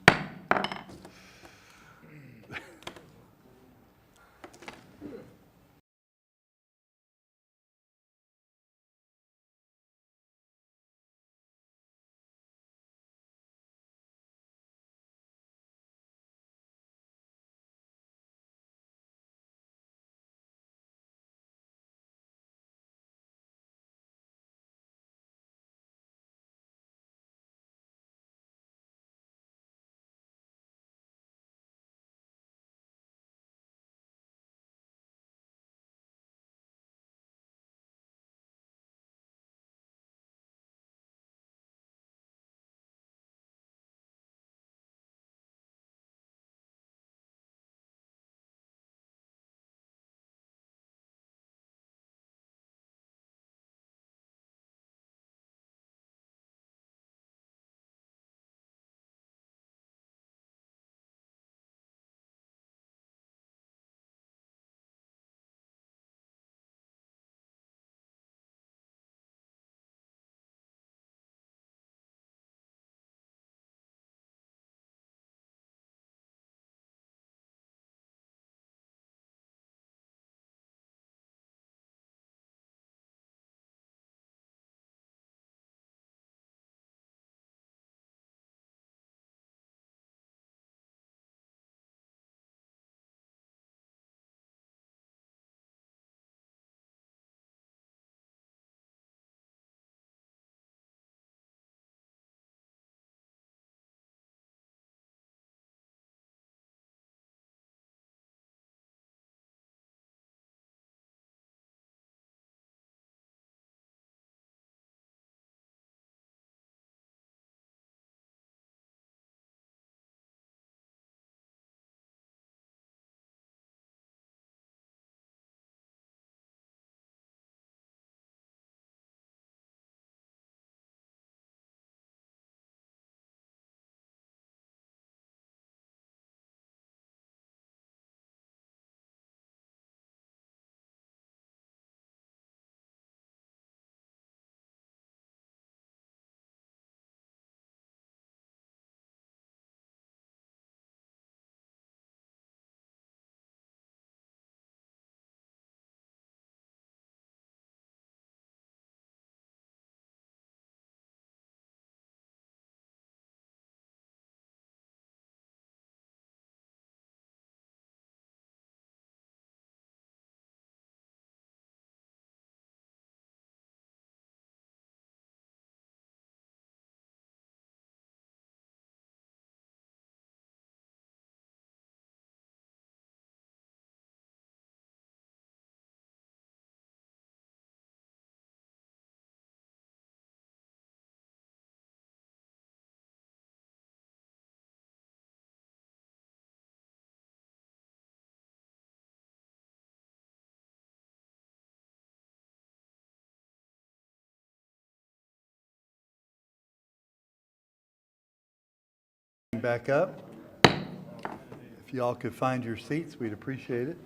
back up. If y'all could find your seats, we'd appreciate it.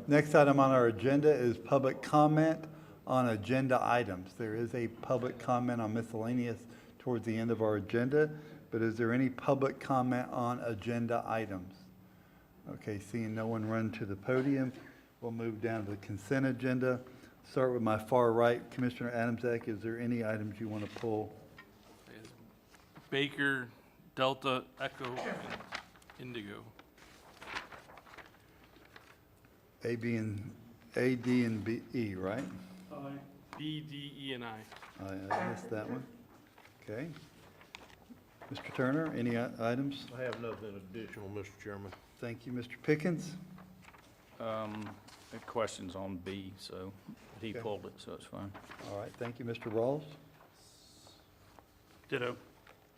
Next item on our agenda is public comment on agenda items. There is a public comment on miscellaneous towards the end of our agenda, but is there any public comment on agenda items? Okay, seeing no one run to the podium, we'll move down to the consent agenda. Start with my far right, Commissioner Adamczak. Is there any items you want to pull? Baker, Delta, Echo, and Indigo. A, D, and B, E, right? B, D, E, and I. I missed that one. Okay. Mr. Turner, any items? I have nothing additional, Mr. Chairman. Thank you, Mr. Pickens. Had questions on B, so he Okay. pulled it, so it's fine. All right, thank you, Mr. Rawls. Ditto.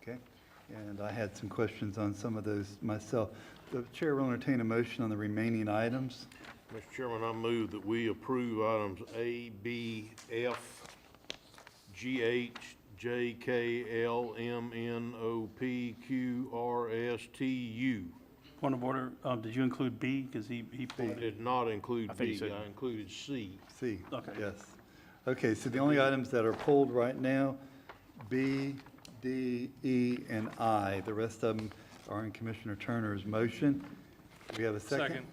Okay, and I had some questions on some of those myself. The chair will entertain a motion on the remaining items. Mr. Chairman, I move that we approve items A, B, F, G, H, J, K, L, M, N, O, P, Q, R, S, T, U. Point of order, did you include B? Because he I pulled it. did not include I think B, so. I included C. C. Okay. Yes. Okay, so the only items that are pulled right now, B, D, E, and I. The rest of them are in Commissioner Turner's motion. Do we have a second? Second.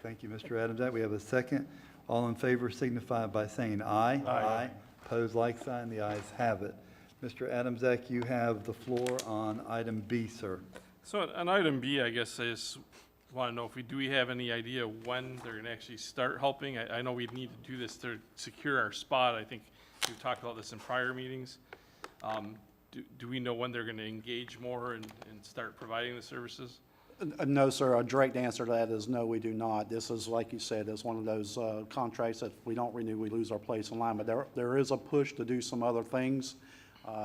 Thank you, Mr. Adamczak. We have a second. All in favor signify by saying aye. Aye. Pose like sign. The ayes have it. Mr. Adamczak, you have the floor on item B, sir. So on item B, I guess I just want to know if do we have any idea when they're going to actually start helping? I know we need to do this to secure our spot. I think we've talked about this in prior meetings. Do we know when they're going to engage more and start providing the services? No, sir. A direct answer to that is no, we do not. This is, like you said, is one of those contracts that if we don't renew, we lose our place in line. But there is a push to do some other things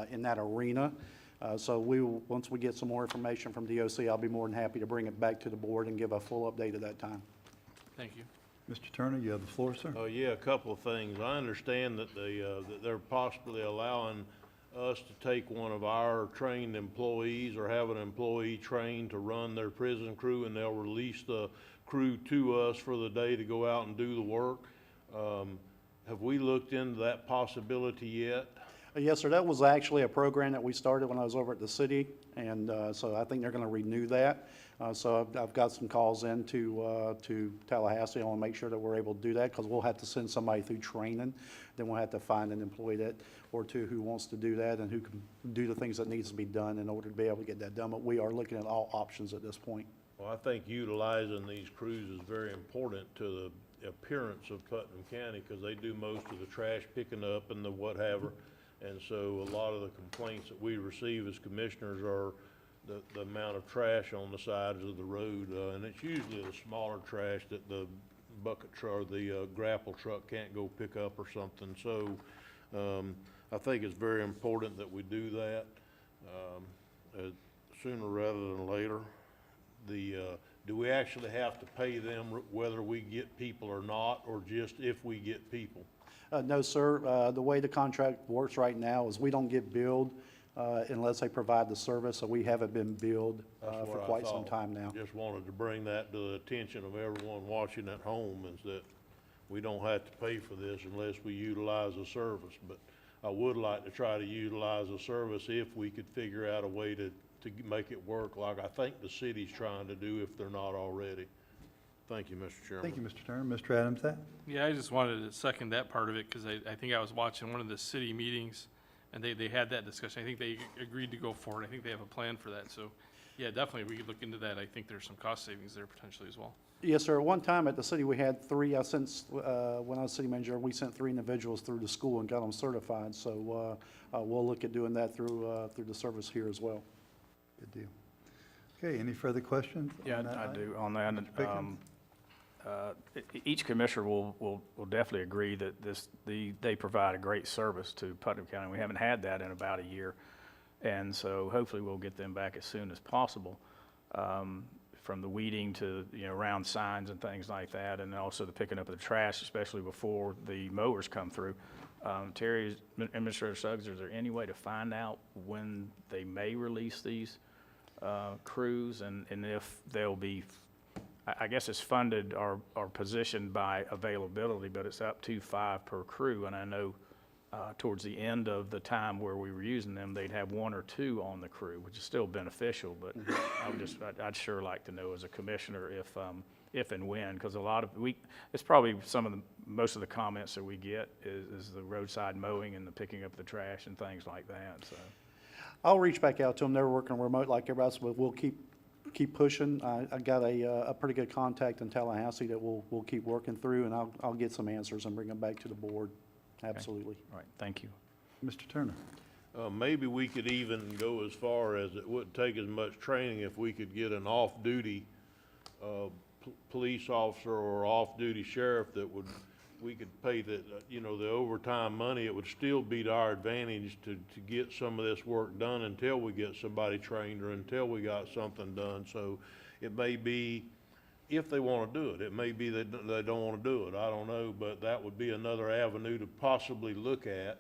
in that arena. So once we get some more information from DOC, I'll be more than happy to bring it back to the board and give a full update at that time. Thank you. Mr. Turner, you have the floor, sir. Yeah, a couple of things. I understand that that they're possibly allowing us to take one of our trained employees or have an employee trained to run their prison crew, and they'll release the crew to us for the day to go out and do the work. Have we looked into that possibility yet? Yes, sir. That was actually a program that we started when I was over at the city, and so I think they're going to renew that. So I've got some calls in to Tallahassee. I want to make sure that we're able to do that because we'll have to send somebody through training. Then we'll have to find an employee or two who wants to do that and who can do the things that needs to be done in order to be able to get that done. But we are looking at all options at this point. Well, I think utilizing these crews is very important to the appearance of Putnam County because they do most of the trash picking up and the whatever. And so a lot of the complaints that we receive as commissioners are the amount of trash on the sides of the road. And it's usually the smaller trash that the bucket truck or the grapple truck can't go pick up or something. So I think it's very important that we do that sooner rather than later. Do we actually have to pay them whether we get people or not, or just if we get people? No, sir. The way the contract works right now is we don't get billed unless they provide the service, so we haven't been billed That's for what I quite some thought. time now. Just wanted to bring that to the attention of everyone watching at home, is that we don't have to pay for this unless we utilize a service. But I would like to try to utilize a service if we could figure out a way to make it work like I think the city's trying to do if they're not already. Thank you, Mr. Chairman. Thank you, Mr. Turner. Mr. Adamczak? Yeah, I just wanted to second that part of it because I think I was watching one of the city meetings and they had that discussion. I think they agreed to go forward. I think they have a plan for that. So, yeah, definitely we could look into that. I think there's some cost savings there potentially as well. Yes, sir. At one time at the city, we had three. When I was city manager, we sent 3 individuals through the school and got them certified. So we'll look at doing that through the service here as well. Good deal. Okay, any further questions? Yeah, on that I item? do on that. Mr. Pickens? Each commissioner will definitely agree that they provide a great service to Putnam County. We haven't had that in about a year. And so hopefully we'll get them back as soon as possible, from the weeding to, around signs and things like that, and also the picking up of the trash, especially before the mowers come through. Terry, Administrator Suggs, is there any way to find out when they may release these crews, and if they'll be, I guess it's funded or positioned by availability, but it's up to 5 per crew. And I know towards the end of the time where we were using them, they'd have 1 or 2 on the crew, which is still beneficial. But I'd sure like to know as a commissioner if and when, because it's probably most of the comments that we get is the roadside mowing and the picking up the trash and things like that. So I'll reach back out to them. They're working remote like everybody else, but we'll keep pushing. I got a pretty good contact in Tallahassee that we'll keep working through, and I'll get some answers and bring them back to the board. Absolutely. all right, thank you. Mr. Turner? Maybe we could even go as far as it wouldn't take as much training if we could get an off-duty police officer or off-duty sheriff we could pay the overtime money. It would still be to our advantage to get some of this work done until we get somebody trained or until we got something done. So it may be, if they want to do it, it may be they don't want to do it. I don't know, but that would be another avenue to possibly look at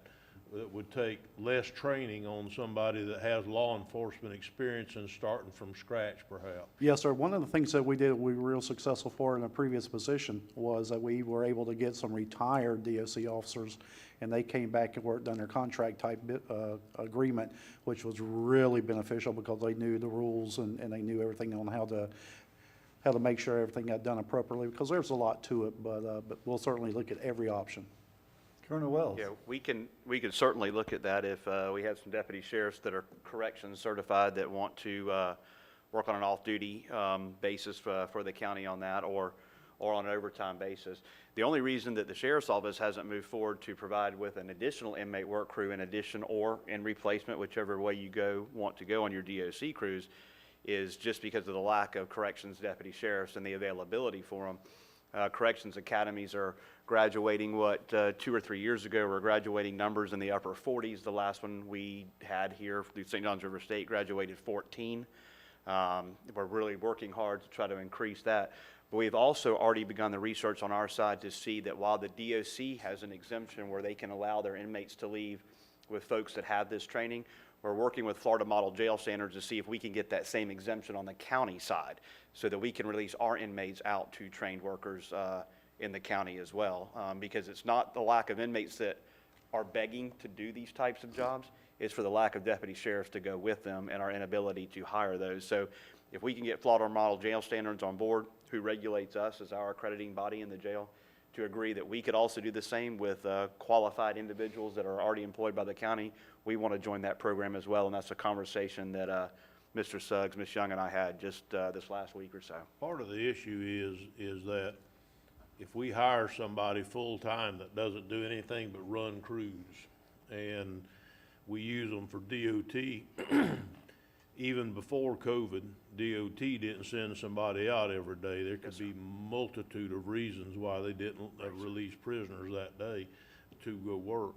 that would take less training on somebody that has law enforcement experience and starting from scratch, perhaps. Yes, sir. One of the things that we were real successful for in a previous position was that we were able to get some retired DOC officers, and they came back and worked on their contract type agreement, which was really beneficial because they knew the rules and they knew everything on how to make sure everything got done appropriately, because there's a lot to it, but we'll certainly look at every option. Colonel Wells? Yeah, we can certainly look at that if we have some deputy sheriffs that are corrections certified that want to work on an off-duty basis for the county on that, or on an overtime basis. The only reason that the sheriff's office hasn't moved forward to provide with an additional inmate work crew in addition or in replacement, whichever way you want to go on your DOC crews, is just because of the lack of corrections deputy sheriffs and the availability for them. Corrections academies are graduating, 2 or 3 years ago, we're graduating numbers in the upper 40s. The last one we had here through St. John's River State graduated 14. We're really working hard to try to increase that. But we've also already begun the research on our side to see that while the DOC has an exemption where they can allow their inmates to leave with folks that have this training, we're working with Florida Model Jail Standards to see if we can get that same exemption on the county side so that we can release our inmates out to trained workers in the county as well. Because it's not the lack of inmates that are begging to do these types of jobs, it's for the lack of deputy sheriffs to go with them and our inability to hire those. So if we can get Florida Model Jail Standards on board, who regulates us as our accrediting body in the jail, to agree that we could also do the same with qualified individuals that are already employed by the county, we want to join that program as well, and that's a conversation that Mr. Suggs, Ms. Young, and I had just this last week or so. Part of the issue is that if we hire somebody full-time that doesn't do anything but run crews, and we use them for DOT, even before COVID, DOT didn't send somebody out every day. There could be multitude of reasons why they didn't release prisoners that day to go work.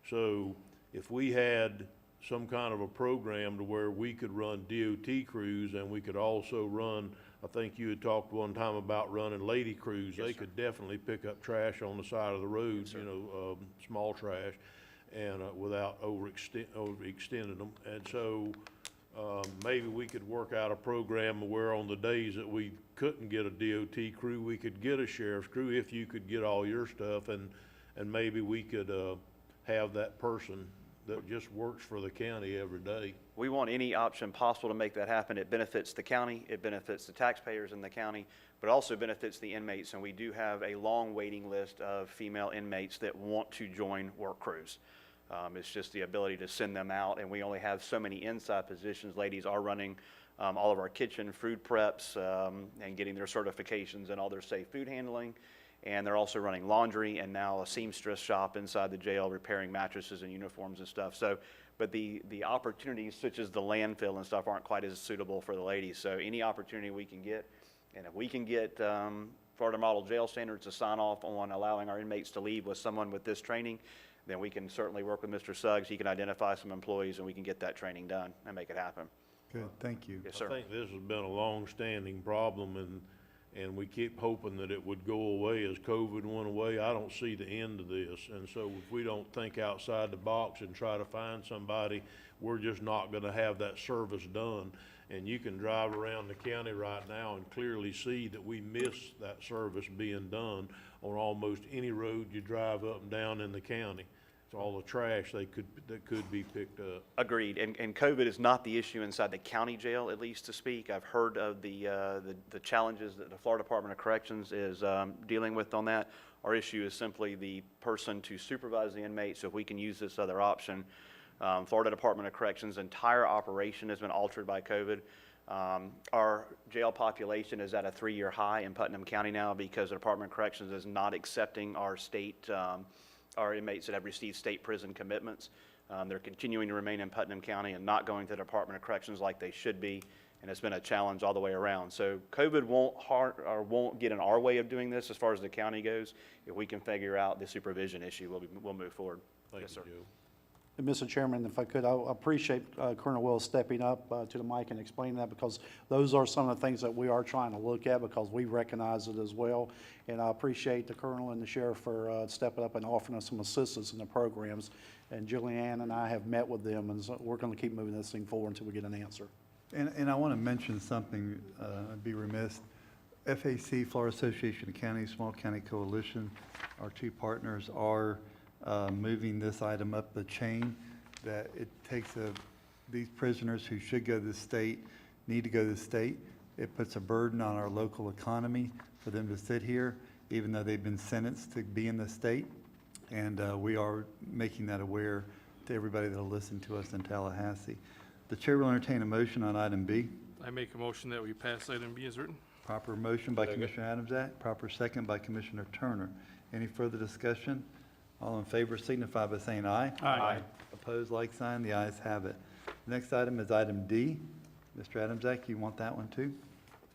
So if we had some kind of a program to where we could run DOT crews and we could also run, I think you had talked one time about running lady crews. Yes, they sir. could definitely pick up trash on the side of the road, Yes, small trash, and without overextending them. And so maybe we could work out a program where on the days that we couldn't get a DOT crew, we could get a sheriff's crew if you could get all your stuff, and maybe we could have that person that just works for the county every day. We want any option possible to make that happen. It benefits the county, it benefits the taxpayers in the county, but also benefits the inmates. And we do have a long waiting list of female inmates that want to join work crews. It's just the ability to send them out, and we only have so many inside positions. Ladies are running all of our kitchen food preps and getting their certifications and all their safe food handling. And they're also running laundry and now a seamstress shop inside the jail, repairing mattresses and uniforms and stuff. So, but the opportunities such as the landfill and stuff aren't quite as suitable for the ladies. So any opportunity we can get, and if we can get Florida Model Jail Standards to sign off on allowing our inmates to leave with someone with this training, then we can certainly work with Mr. Suggs. He can identify some employees and we can get that training done and make it happen. Good, thank you. Yes, sir. I think this has been a long-standing problem, and we keep hoping that it would go away as COVID went away. I don't see the end of this, and so if we don't think outside the box and try to find somebody, we're just not gonna have that service done. And you can drive around the county right now and clearly see that we miss that service being done on almost any road you drive up and down in the county. It's all the trash that could be picked up. Agreed, and COVID is not the issue inside the county jail, at least to speak. I've heard of the challenges that the Florida Department of Corrections is dealing with on that. Our issue is simply the person to supervise the inmate, so if we can use this other option. Florida Department of Corrections' entire operation has been altered by COVID. Our jail population is at a 3-year high in Putnam County now because the Department of Corrections is not accepting our state, our inmates that have received state prison commitments. They're continuing to remain in Putnam County and not going to the Department of Corrections like they should be, and it's been a challenge all the way around. So COVID won't get in our way of doing this as far as the county goes. If we can figure out the supervision issue, we'll move forward. Thank Yes, you, sir. Joe. And Mr. Chairman, if I could, I appreciate Colonel Wills stepping up to the mic and explaining that, because those are some of the things that we are trying to look at, because we recognize it as well. And I appreciate the Colonel and the Sheriff for stepping up and offering us some assistance in the programs. And Julianne and I have met with them, and so we're going to keep moving this thing forward until we get an answer. And I want to mention something, I'd be remiss. FAC, Florida Association of Counties, Small County Coalition, our two partners are moving this item up the chain, that it takes these prisoners who should go to the state, need to go to the state. It puts a burden on our local economy for them to sit here, even though they've been sentenced to be in the state. And we are making that aware to everybody that'll listen to us in Tallahassee. The chair will entertain a motion on item B. I make a motion that we pass item B as written. Proper motion by Commissioner Adamsack, proper second by Commissioner Turner. Any further discussion? All in favor signify by saying aye. Aye. Opposed, like sign. The ayes have it. Next item is item D. Mr. Adamsack, you want that one too?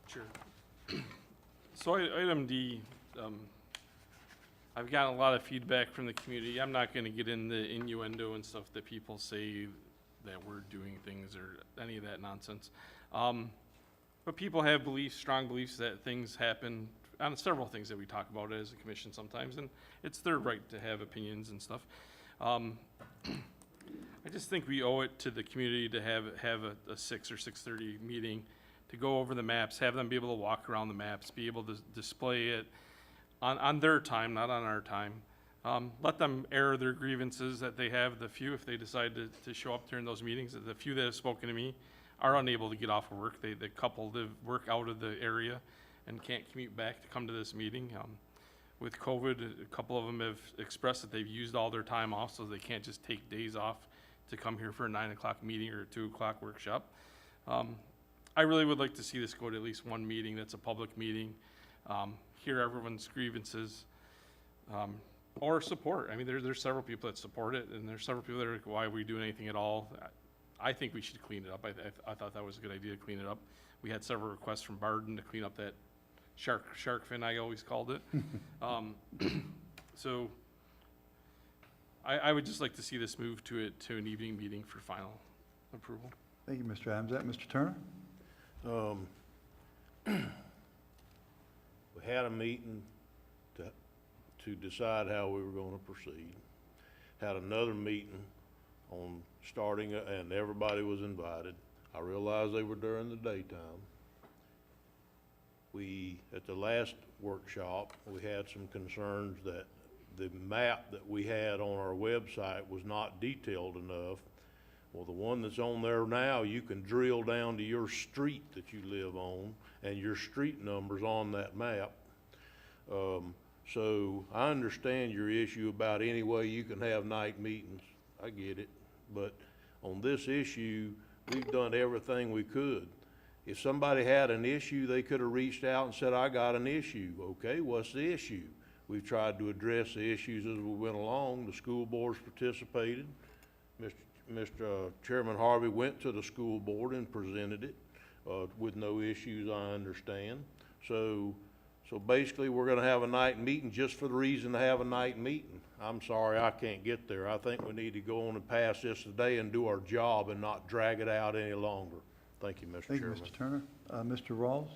Sure. So item D, I've gotten a lot of feedback from the community. I'm not going to get into innuendo and stuff that people say that we're doing things or any of that nonsense. But people have beliefs, strong beliefs that things happen on several things that we talk about as a commission sometimes, and it's their right to have opinions and stuff. I just think we owe it to the community to have a 6 or 6:30 meeting to go over the maps, have them be able to walk around the maps, be able to display it on their time, not on our time. Let them air their grievances that they have, the few, if they decide to show up during those meetings. The few that have spoken to me are unable to get off of work. The couple live, work out of the area and can't commute back to come to this meeting. With COVID, a couple of them have expressed that they've used all their time off, so they can't just take days off to come here for a 9 o'clock meeting or a 2 o'clock workshop. I really would like to see this go to at least one meeting that's a public meeting, hear everyone's grievances, or support. I mean, there's several people that support it, and there's several people that are like, why are we doing anything at all? I think we should clean it up. I thought that was a good idea to clean it up. We had several requests from Barden to clean up that shark fin, I always called it. So I would just like to see this move to an evening meeting for final approval. Thank you, Mr. Adamsack. Mr. Turner? We had a meeting to decide how we were going to proceed. Had another meeting on starting, and everybody was invited. I realized they were during the daytime. At the last workshop, we had some concerns that the map that we had on our website was not detailed enough. Well, the one that's on there now, you can drill down to your street that you live on and your street numbers on that map. So I understand your issue about any way you can have night meetings. I get it. But on this issue, we've done everything we could. If somebody had an issue, they could have reached out and said, I got an issue. Okay, what's the issue? We've tried to address the issues as we went along. The school boards participated. Mr. Chairman Harvey went to the school board and presented it with no issues, I understand. So basically, we're gonna have a night meeting just for the reason to have a night meeting. I'm sorry, I can't get there. I think we need to go on and pass this today and do our job and not drag it out any longer. Thank you, Mr. Thank you, Chairman. Mr. Turner. Mr. Rawls?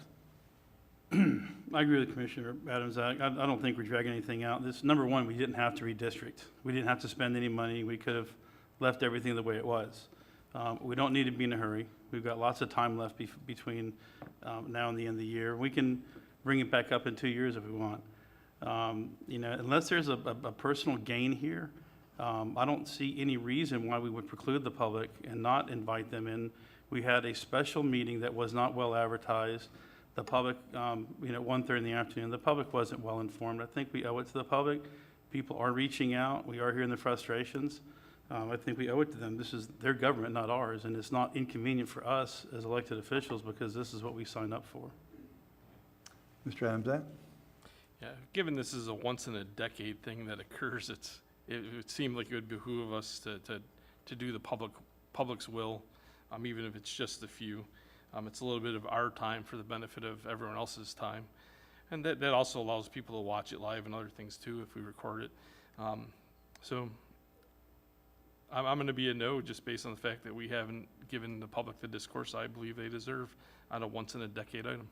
I agree with Commissioner Adams. I don't think we're dragging anything out. This, number one, we didn't have to redistrict. We didn't have to spend any money. We could have left everything the way it was. We don't need to be in a hurry. We've got lots of time left between now and the end of the year. We can bring it back up in 2 years if we want. You know, unless there's a personal gain here, I don't see any reason why we would preclude the public and not invite them in. We had a special meeting that was not well advertised. The public, you know, 1:30 in the afternoon, the public wasn't well informed. I think we owe it to the public. People are reaching out. We are hearing the frustrations. I think we owe it to them. This is their government, not ours, and it's not inconvenient for us as elected officials because this is what we signed up for. Mr. Adamczak? Yeah, given this is a once-in-a-decade thing that occurs, it would seem like it would behoove us to do the public's will, even if it's just a few. It's a little bit of our time for the benefit of everyone else's time. And that also allows people to watch it live and other things too if we record it. So I'm going to be a no just based on the fact that we haven't given the public the discourse I believe they deserve on a once-in-a-decade item.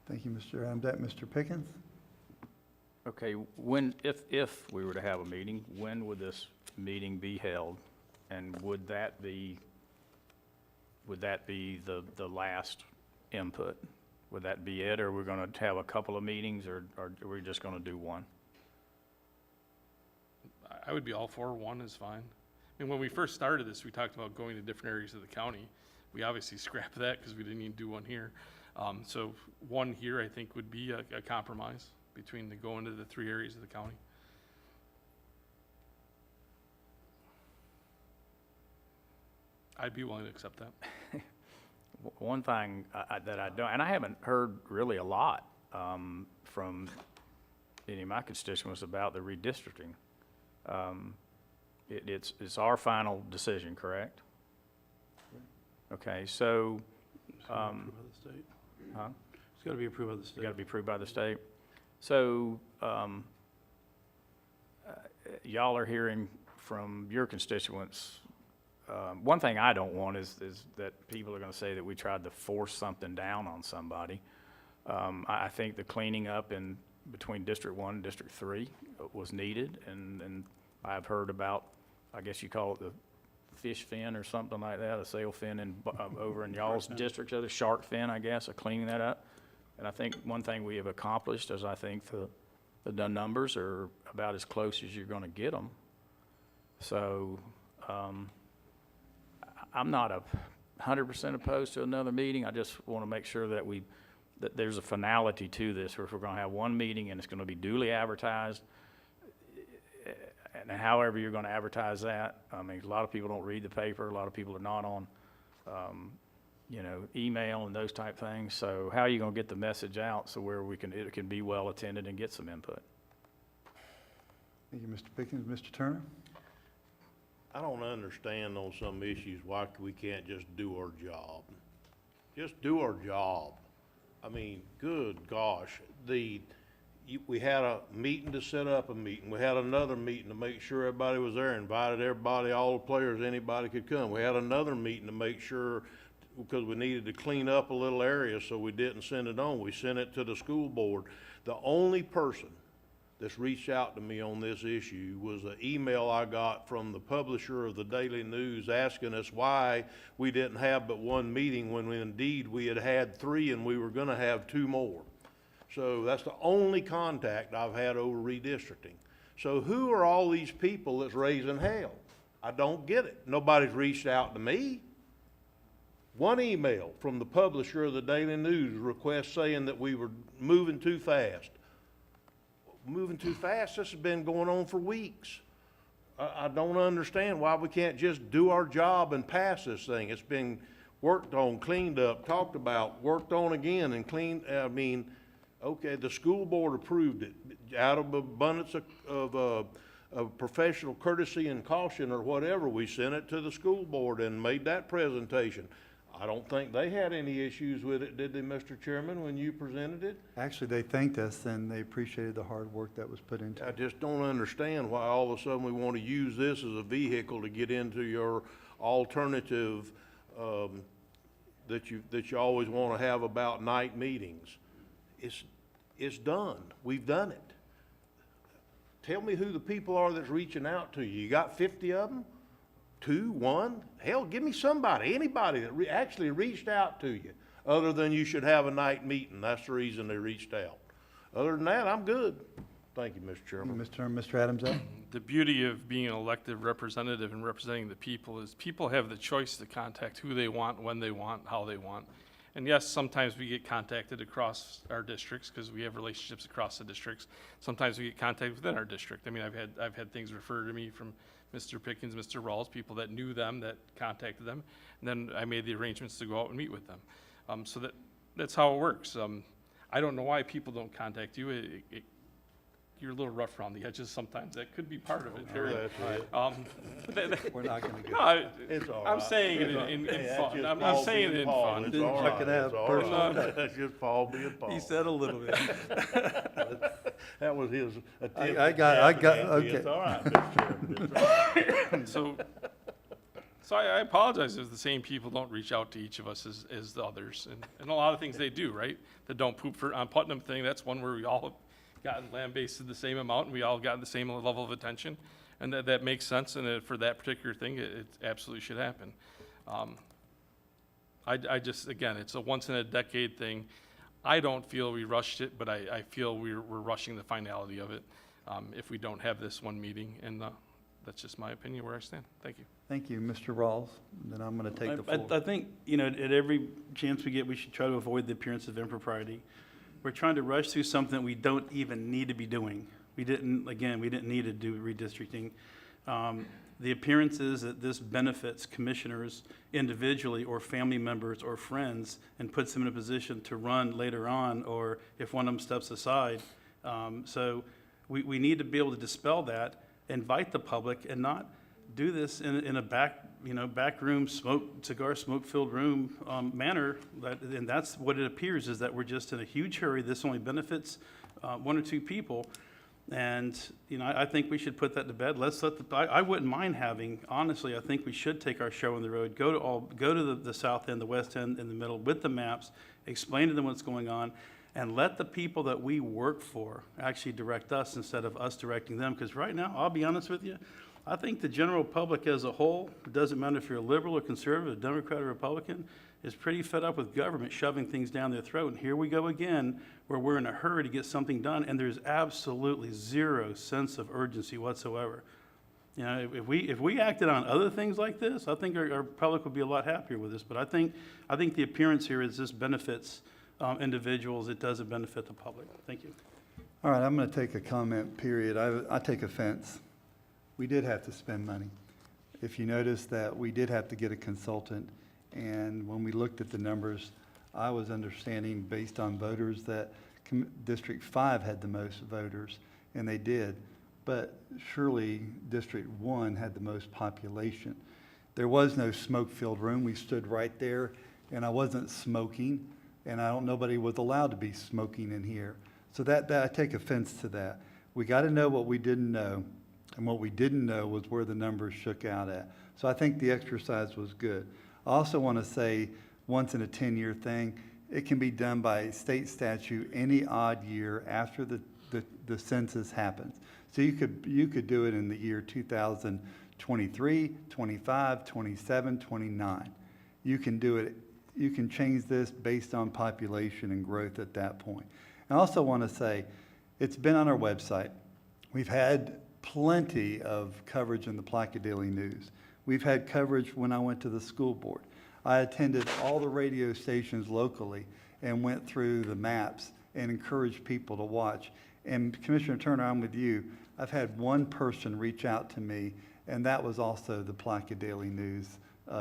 Thank you, Mr. Adamczak. Mr. Pickens? Okay, if we were to have a meeting, when would this meeting be held? And would that be the last input? Would that be it, or are we going to have a couple of meetings, or are we just going to do one? I would be all for one is fine. I mean, when we first started this, we talked about going to different areas of the county. We obviously scrapped that because we didn't even do one here. So one here, I think, would be a compromise between the going to the 3 areas of the county. I'd be willing to accept that. One thing that I don't, and I haven't heard really a lot from any of my constituents about the redistricting. It's our final decision, correct? Okay, so. It's gotta be approved by the state. Huh? It's got to be approved by the state. Got to be approved by the state. So, y'all are hearing from your constituents. One thing I don't want is that people are going to say that we tried to force something down on somebody. I think the cleaning up in between District 1 and District 3 was needed, and I've heard about, I guess you call it the fish fin or something like that, a sail fin over in y'all's district, the shark fin, I guess, of cleaning that up. And I think one thing we have accomplished is I think the numbers are about as close as you're going to get them. So I'm not 100% opposed to another meeting. I just want to make sure that that there's a finality to this, or if we're going to have one meeting and it's going to be duly advertised, and however you're going to advertise that. I mean, a lot of people don't read the paper. A lot of people are not on, email and those type things. So how are you going to get the message out so where it can be well attended and get some input? Thank you, Mr. Pickens. Mr. Turner? I don't understand on some issues why we can't just do our job. Just do our job. I mean, good gosh, we had a meeting to set up a meeting. We had another meeting to make sure everybody was there, invited everybody, all the players, anybody could come. We had another meeting to make sure, because we needed to clean up a little area, so we didn't send it on. We sent it to the school board. The only person that's reached out to me on this issue was an email I got from the publisher of the Daily News asking us why we didn't have but one meeting when indeed we had 3 and we were going to have 2 more. So that's the only contact I've had over redistricting. So who are all these people that's raising hell? I don't get it. Nobody's reached out to me. One email from the publisher of the Daily News request saying that we were moving too fast. Moving too fast? This has been going on for weeks. I don't understand why we can't just do our job and pass this thing. It's been worked on, cleaned up, talked about, worked on again and cleaned. I mean, okay, the school board approved it out of abundance of professional courtesy and caution or whatever. We sent it to the school board and made that presentation. I don't think they had any issues with it, did they, Mr. Chairman, when you presented it? Actually, they thanked us and they appreciated the hard work that was put into I it. just don't understand why all of a sudden we want to use this as a vehicle to get into your alternative that you always want to have about night meetings. It's done. We've done it. Tell me who the people are that's reaching out to you. You got 50 of them? two, one, hell, give me somebody, anybody that actually reached out to you, other than you should have a night meeting. That's the reason they reached out. Other than that, I'm good. Thank you, Mr. Chairman. Mr. Adams? The beauty of being an elected representative and representing the people is people have the choice to contact who they want, when they want, how they want. And yes, sometimes we get contacted across our districts because we have relationships across the districts. Sometimes we get contacted within our district. I mean, I've had things referred to me from Mr. Pickens, Mr. Rawls, people that knew them, that contacted them, and then I made the arrangements to go out and meet with them. So that's how it works. I don't know why people don't contact you. You're a little rough around the edges sometimes. That could be part of it. We're not going to go. No, It's all I'm right. saying it in Hey, fun. that's I'm just saying Paul it in being Paul. fun. It's all right. Chuck it out, It's all personal. right. That's just Paul being Paul. He said a little bit. That was his attempt. I got, It's okay. all right, Mr. Chairman. It's all right. So I apologize if the same people don't reach out to each of us as the others. And a lot of things they do, right? The don't poop for, on Putnam thing, that's one where we all have gotten lambasted the same amount and we all got the same level of attention. And that makes sense, and for that particular thing, it absolutely should happen. I just, again, it's a once-in-a-decade thing. I don't feel we rushed it, but I feel we're rushing the finality of it if we don't have this one meeting, and that's just my opinion where I stand. Thank you. Thank you, Mr. Rawls. Then I'm going to take the floor. I think, you know, at every chance we get, we should try to avoid the appearance of impropriety. We're trying to rush through something that we don't even need to be doing. We didn't need to do redistricting. The appearance is that this benefits commissioners individually or family members or friends and puts them in a position to run later on, or if one of them steps aside. So we need to be able to dispel that, invite the public, and not do this in a backroom cigar smoke-filled room manner. And that's what it appears, is that we're just in a huge hurry. This only benefits one or two people. And, you know, I think we should put that to bed. I wouldn't mind having, honestly, I think we should take our show on the road, go to the south end, the west end, in the middle with the maps, explain to them what's going on, and let the people that we work for actually direct us instead of us directing them. Because right now, I'll be honest with you, I think the general public as a whole, it doesn't matter if you're a liberal or conservative, Democrat or Republican, is pretty fed up with government shoving things down their throat. And here we go again, where we're in a hurry to get something done, and there's absolutely zero sense of urgency whatsoever. You know, if we acted on other things like this, I think our public would be a lot happier with this. But I think the appearance here is this benefits individuals. It doesn't benefit the public. Thank you. All right, I'm going to take a comment, period. I take offense. We did have to spend money. If you notice that we did have to get a consultant, and when we looked at the numbers, I was understanding based on voters that District 5 had the most voters, and they did. But surely District 1 had the most population. There was no smoke-filled room. We stood right there, and I wasn't smoking, and nobody was allowed to be smoking in here. So that I take offense to that. We got to know what we didn't know, and what we didn't know was where the numbers shook out at. So I think the exercise was good. I also want to say, once in a 10-year thing, it can be done by state statute any odd year after the census happens. So you could do it in the year 2023, 25, 27, 29. You can do it. You can change this based on population and growth at that point. I also want to say, it's been on our website. We've had plenty of coverage in the Plaquemine Daily News. We've had coverage when I went to the school board. I attended all the radio stations locally and went through the maps and encouraged people to watch. And Commissioner Turner, I'm with you. I've had one person reach out to me, and that was also the Plaquemine Daily News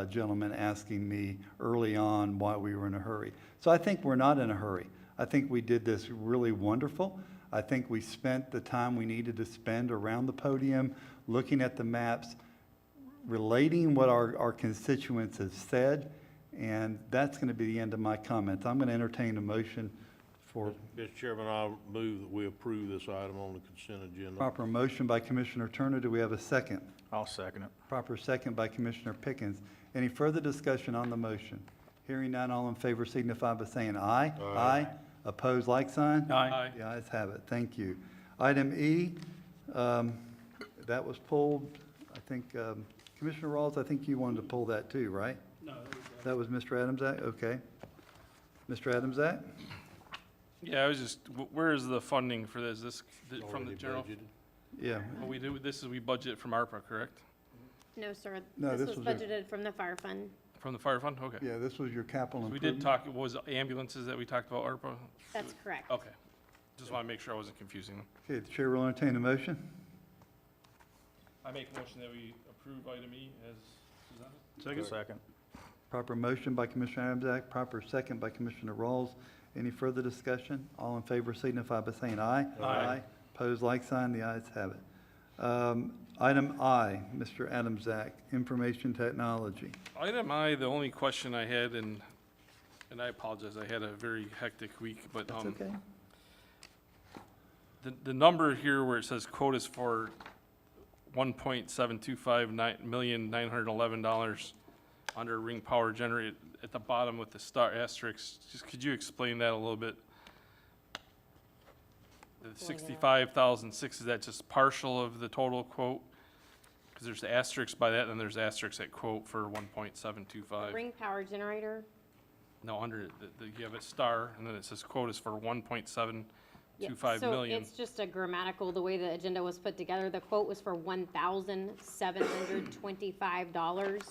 gentleman asking me early on why we were in a hurry. So I think we're not in a hurry. I think we did this really wonderful. I think we spent the time we needed to spend around the podium, looking at the maps, relating what our constituents have said, and that's going to be the end of my comments. I'm going to entertain a motion for... Mr. Chairman, I'll move that we approve this item on the consent agenda. Proper motion by Commissioner Turner. Do we have a second? I'll second it. Proper second by Commissioner Pickens. Any further discussion on the motion? Hearing none, all in favor signify by saying aye. Aye. Opposed, like sign? Aye. The ayes have it. Thank you. Item E, that was pulled. I think Commissioner Rawls, I think you wanted to pull that too, right? No, That was Mr. Adamsack? Okay. Mr. Adamsack? Yeah, I was just, where is the funding for this? From the Already general? budgeted. Yeah. What we do, we budget from ARPA, correct? No, sir. No, This this was was a- budgeted from the fire fund. From the fire fund? Okay. Yeah, this was your capital We improvement. did talk, was ambulances that we talked about ARPA? That's correct. Okay. Just want to make sure I wasn't confusing them. Okay, the chair will entertain a motion. I make a motion that we approve item E as presented. Second. Proper motion by Commissioner Adamsack, proper second by Commissioner Rawls. Any further discussion? All in favor signify by saying aye. Aye. Pose like sign, the ayes have it. Item I, Mr. Adamsack, Information Technology. Item I, the only question I had, and I apologize, I had a very hectic week, but, That's okay. the number here where it says quote is for $1.725 million $911 under ring power generated at the bottom with the star asterisk. Just could you explain that a little bit? The 65,006, is that just partial of the total quote? Because there's asterisks by that, and there's asterisks at quote for 1.725. Ring power generator. No, under it, you have a star, and then it says quote is for 1.725 So million. it's just a grammatical, the way the agenda was put together. The quote was for $1,725.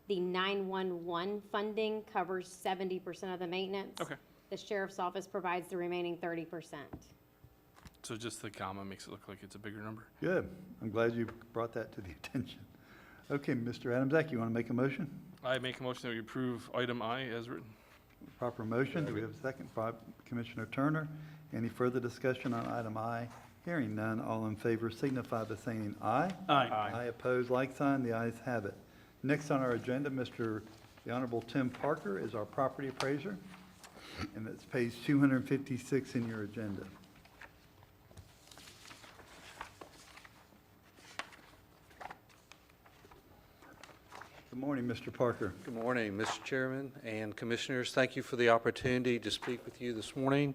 The 911 funding covers 70% of the maintenance. Okay. The sheriff's office provides the remaining 30%. So just the comma makes it look like it's a bigger number. Good. I'm glad you brought that to the attention. Okay, Mr. Adamsack, you want to make a motion? I make a motion that we approve item I as written. Proper motion. Do we have a second? By Commissioner Turner. Any further discussion on item I? Hearing none, all in favor signify by saying aye. Aye. Aye opposed, like sign, the ayes have it. Next on our agenda, the Honorable Tim Parker is our property appraiser, and it's page 256 in your agenda. Good morning, Mr. Parker. Good morning, Mr. Chairman and Commissioners. Thank you for the opportunity to speak with you this morning.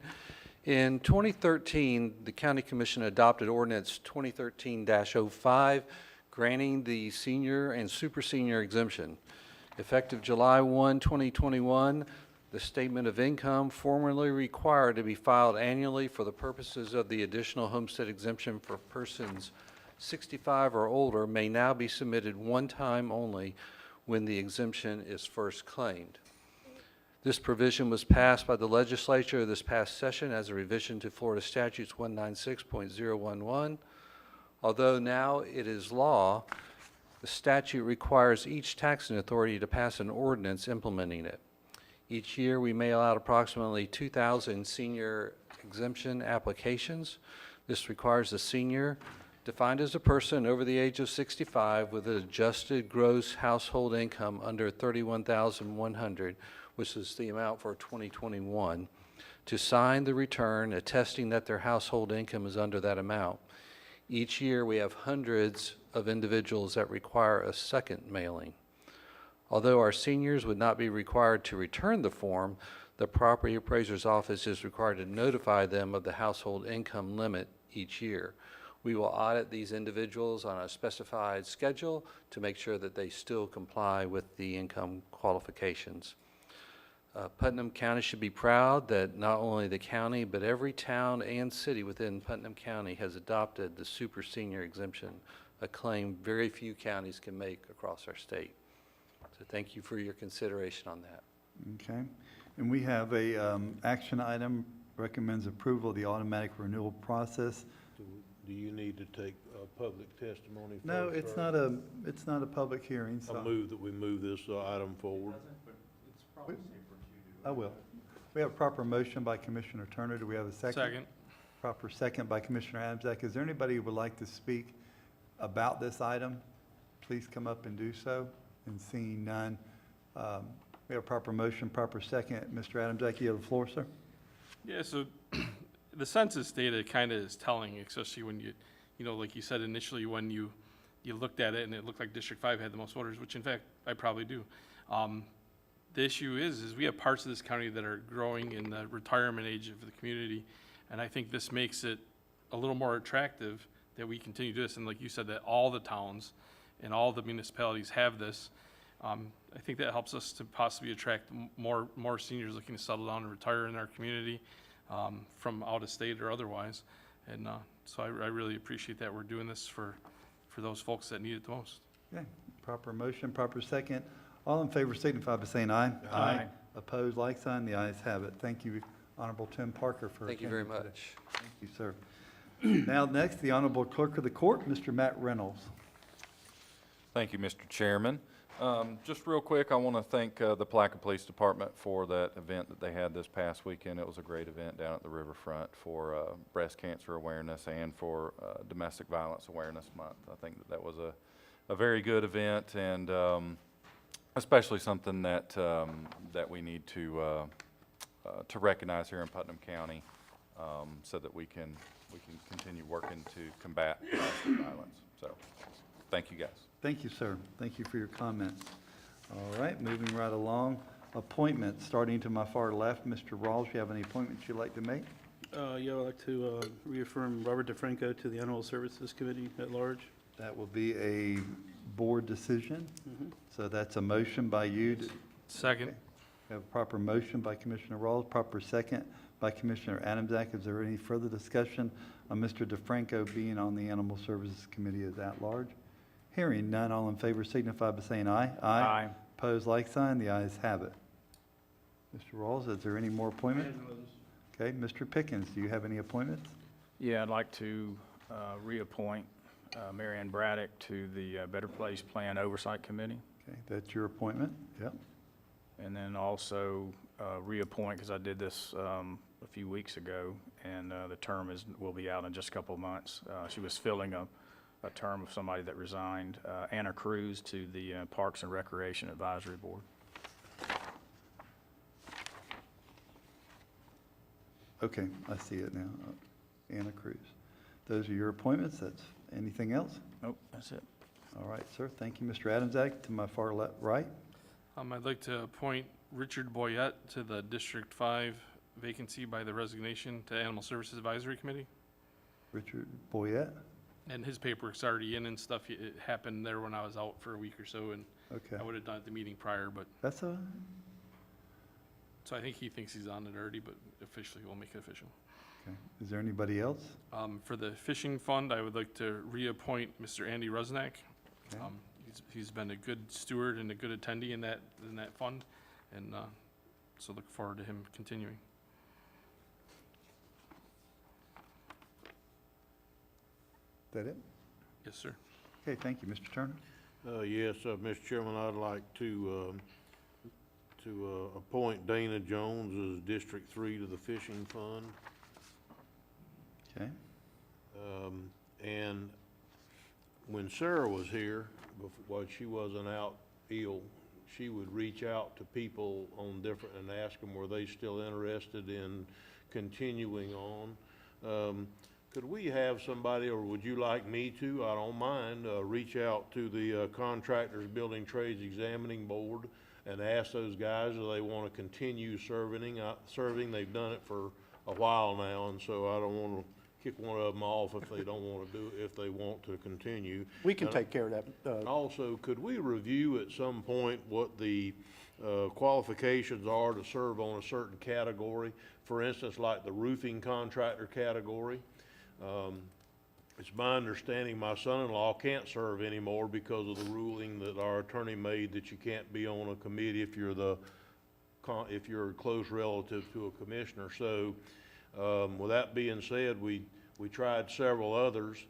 In 2013, the County Commission adopted Ordinance 2013-05, granting the senior and super senior exemption. Effective July 1, 2021, the statement of income formerly required to be filed annually for the purposes of the additional homestead exemption for persons 65 or older may now be submitted one time only when the exemption is first claimed. This provision was passed by the legislature this past session as a revision to Florida Statutes 196.011. Although now it is law, the statute requires each taxing authority to pass an ordinance implementing it. Each year, we mail out approximately 2,000 senior exemption applications. This requires a senior, defined as a person over the age of 65 with an adjusted gross household income under $31,100, which is the amount for 2021, to sign the return attesting that their household income is under that amount. Each year, we have hundreds of individuals that require a second mailing. Although our seniors would not be required to return the form, the property appraiser's office is required to notify them of the household income limit each year. We will audit these individuals on a specified schedule to make sure that they still comply with the income qualifications. Putnam County should be proud that not only the county, but every town and city within Putnam County has adopted the super senior exemption, a claim very few counties can make across our state. So thank you for your consideration on that. Okay. And we have a action item, recommends approval of the automatic renewal process. Do you need to take public testimony first? No, it's or- not a public hearing, so. I move that we move this item forward. I will. We have a proper motion by Commissioner Turner. Do we have a second? Second. Proper second by Commissioner Adamsack. Is there anybody who would like to speak about this item? Please come up and do so. And seeing none, we have a proper motion, proper second. Mr. Adamsack, you have the floor, sir. Yeah, so the census data kind of is telling, especially when you know, like you said initially, when you looked at it and it looked like District 5 had the most voters, which in fact, I probably do. The issue is we have parts of this county that are growing in the retirement age of the community, and I think this makes it a little more attractive that we continue to do this, and like you said, that all the towns and all the municipalities have this. I think that helps us to possibly attract more seniors looking to settle down and retire in our community, from out of state or otherwise. And so I really appreciate that we're doing this for those folks that need it the most. Okay, proper motion, proper second. All in favor signify by saying aye. Aye. Opposed, like sign. The ayes have it. Thank you, Honorable Tim Parker, for Thank you very attending today. much. Thank you, sir. Now, next, the Honorable Clerk of the Court, Mr. Matt Reynolds. Thank you, Mr. Chairman. Just real quick, I want to thank the Palaca Police Department for that event that they had this past weekend. It was a great event down at the riverfront for breast cancer awareness and for Domestic Violence Awareness Month. I think that was a very good event, and especially something that that we need to recognize here in Putnam County, so that we can continue working to combat domestic violence. So, thank you, guys. Thank you, sir. Thank you for your comments. All right, moving right along. Appointments, starting to my far left. Mr. Rawls, you have any appointments you'd like to make? Yeah, I'd like to reaffirm Robert DeFranco to the Animal Services Committee at large. That will be a board decision. So that's a motion by you. Second. Okay. We have a proper motion by Commissioner Rawls, proper second by Commissioner Adamsack. Is there any further discussion on Mr. DeFranco being on the Animal Services Committee as at large? Hearing none, all in favor signify by saying aye. Aye. Opposed, like sign. The ayes have it. Mr. Rawls, is there any more appointments? Okay, Mr. Pickens, do you have any appointments? Yeah, I'd like to reappoint Mary Ann Braddock to the Better Place Plan Oversight Committee. Okay, that's your appointment. Yep. And then also reappoint, because I did this a few weeks ago, and the term will be out in just a couple of months. She was filling a term of somebody that resigned, Anna Cruz, to the Parks and Recreation Advisory Board. Okay, I see it now. Anna Cruz. Those are your appointments. That's anything else? Nope, that's it. All right, sir. Thank you, Mr. Adamsack. To my far left, right. I'd like to appoint Richard Boyette to the District 5 vacancy by the resignation to Animal Services Advisory Committee. Richard Boyette. And his paperwork's already in and stuff. It happened there when I was out for a week or so, and Okay. I would have done it at the meeting prior, but, That's a, so I think he thinks he's on it already, but officially we'll make it official. okay. Is there anybody else? For the fishing fund, I would like to reappoint Mr. Andy Rusnak. Okay. He's been a good steward and a good attendee in that fund, and so look forward to him continuing. Is that it? Yes, sir. Okay, thank you. Mr. Turner? Yes, Mr. Chairman, I'd like to appoint Dana Jones as District 3 to the Fishing Fund. Okay. And when Sarah was here, while she wasn't out ill, she would reach out to people on different, and ask them, were they still interested in continuing on? Could we have somebody, or would you like me to, I don't mind, reach out to the Contractors Building Trades Examining Board and ask those guys if they want to continue serving. They've done it for a while now, and so I don't want to kick one of them off if they don't want to do it, if they want to continue. We can take care of that. Also, could we review at some point what the qualifications are to serve on a certain category? For instance, like the roofing contractor category. It's my understanding my son-in-law can't serve anymore because of the ruling that our attorney made that you can't be on a committee if you're a close relative to a commissioner. So, with that being said, we tried several others.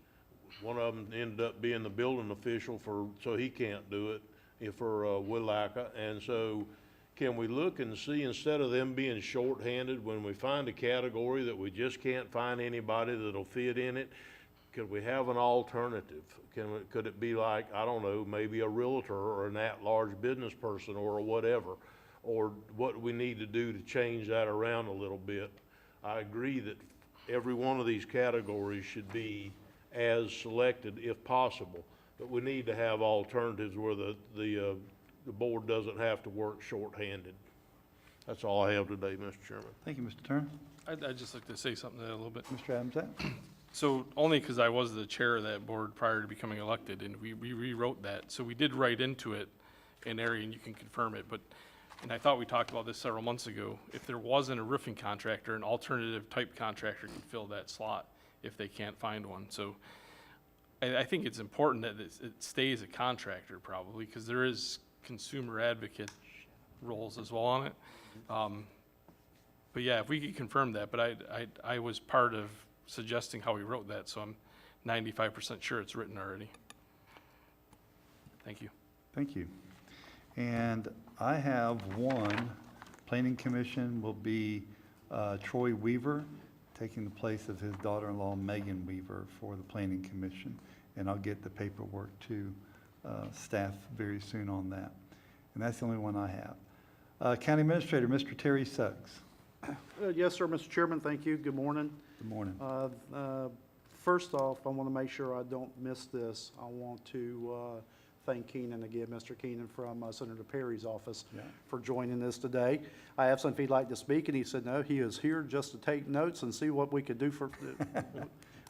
One of them ended up being the building official so he can't do it for Willaca. And so, can we look and see, instead of them being shorthanded, when we find a category that we just can't find anybody that'll fit in it, could we have an alternative? Could it be like, I don't know, maybe a realtor or an at-large business person or whatever? Or what we need to do to change that around a little bit? I agree that every one of these categories should be as selected if possible, but we need to have alternatives where the board doesn't have to work shorthanded. That's all I have today, Mr. Chairman. Thank you, Mr. Turner. I'd just like to say something to that a little bit. Mr. Adamsack? So only because I was the chair of that board prior to becoming elected, and we rewrote that. So we did write into it an area, and you can confirm it, but, and I thought we talked about this several months ago. If there wasn't a roofing contractor, an alternative type contractor can fill that slot if they can't find one. So I think it's important that it stays a contractor probably, because there is consumer advocate roles as well on it. But yeah, if we could confirm that, but I was part of suggesting how we wrote that, so I'm 95% sure it's written already. Thank you. Thank you. And I have one, Planning Commission will be Troy Weaver, taking the place of his daughter-in-law Megan Weaver for the Planning Commission. And I'll get the paperwork to staff very soon on that. And that's the only one I have. County Administrator, Mr. Terry Suggs. Yes, sir, Mr. Chairman, thank you. Good morning. Good morning. First off, I want to make sure I don't miss this. I want to thank Keenan again, Mr. Keenan from Senator Perry's office for joining us today. I asked him if he'd like to speak, and he said no, he is here just to take notes and see what we could do for,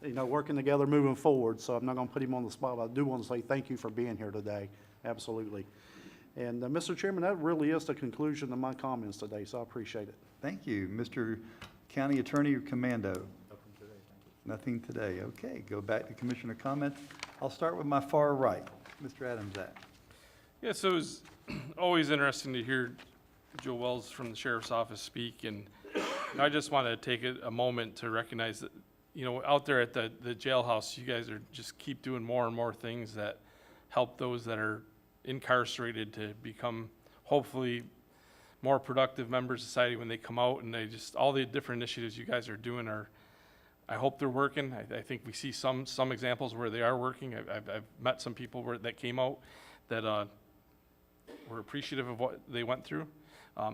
working together moving forward. So I'm not going to put him on the spot, but I do want to say thank you for being here today. Absolutely. And Mr. Chairman, that really is the conclusion of my comments today, so I appreciate it. Thank you. Mr. County Attorney or Commando? Nothing today. Okay, go back to Commissioner comments. I'll start with my far right, Mr. Adamsack. Yeah, so it's always interesting to hear Joe Wells from the Sheriff's Office speak, and I just want to take a moment to recognize that, out there at the jailhouse, you guys are just keep doing more and more things that help those that are incarcerated to become hopefully more productive members of society when they come out, and all the different initiatives you guys are doing I hope they're working. I think we see some examples where they are working. I've met some people that came out that were appreciative of what they went through.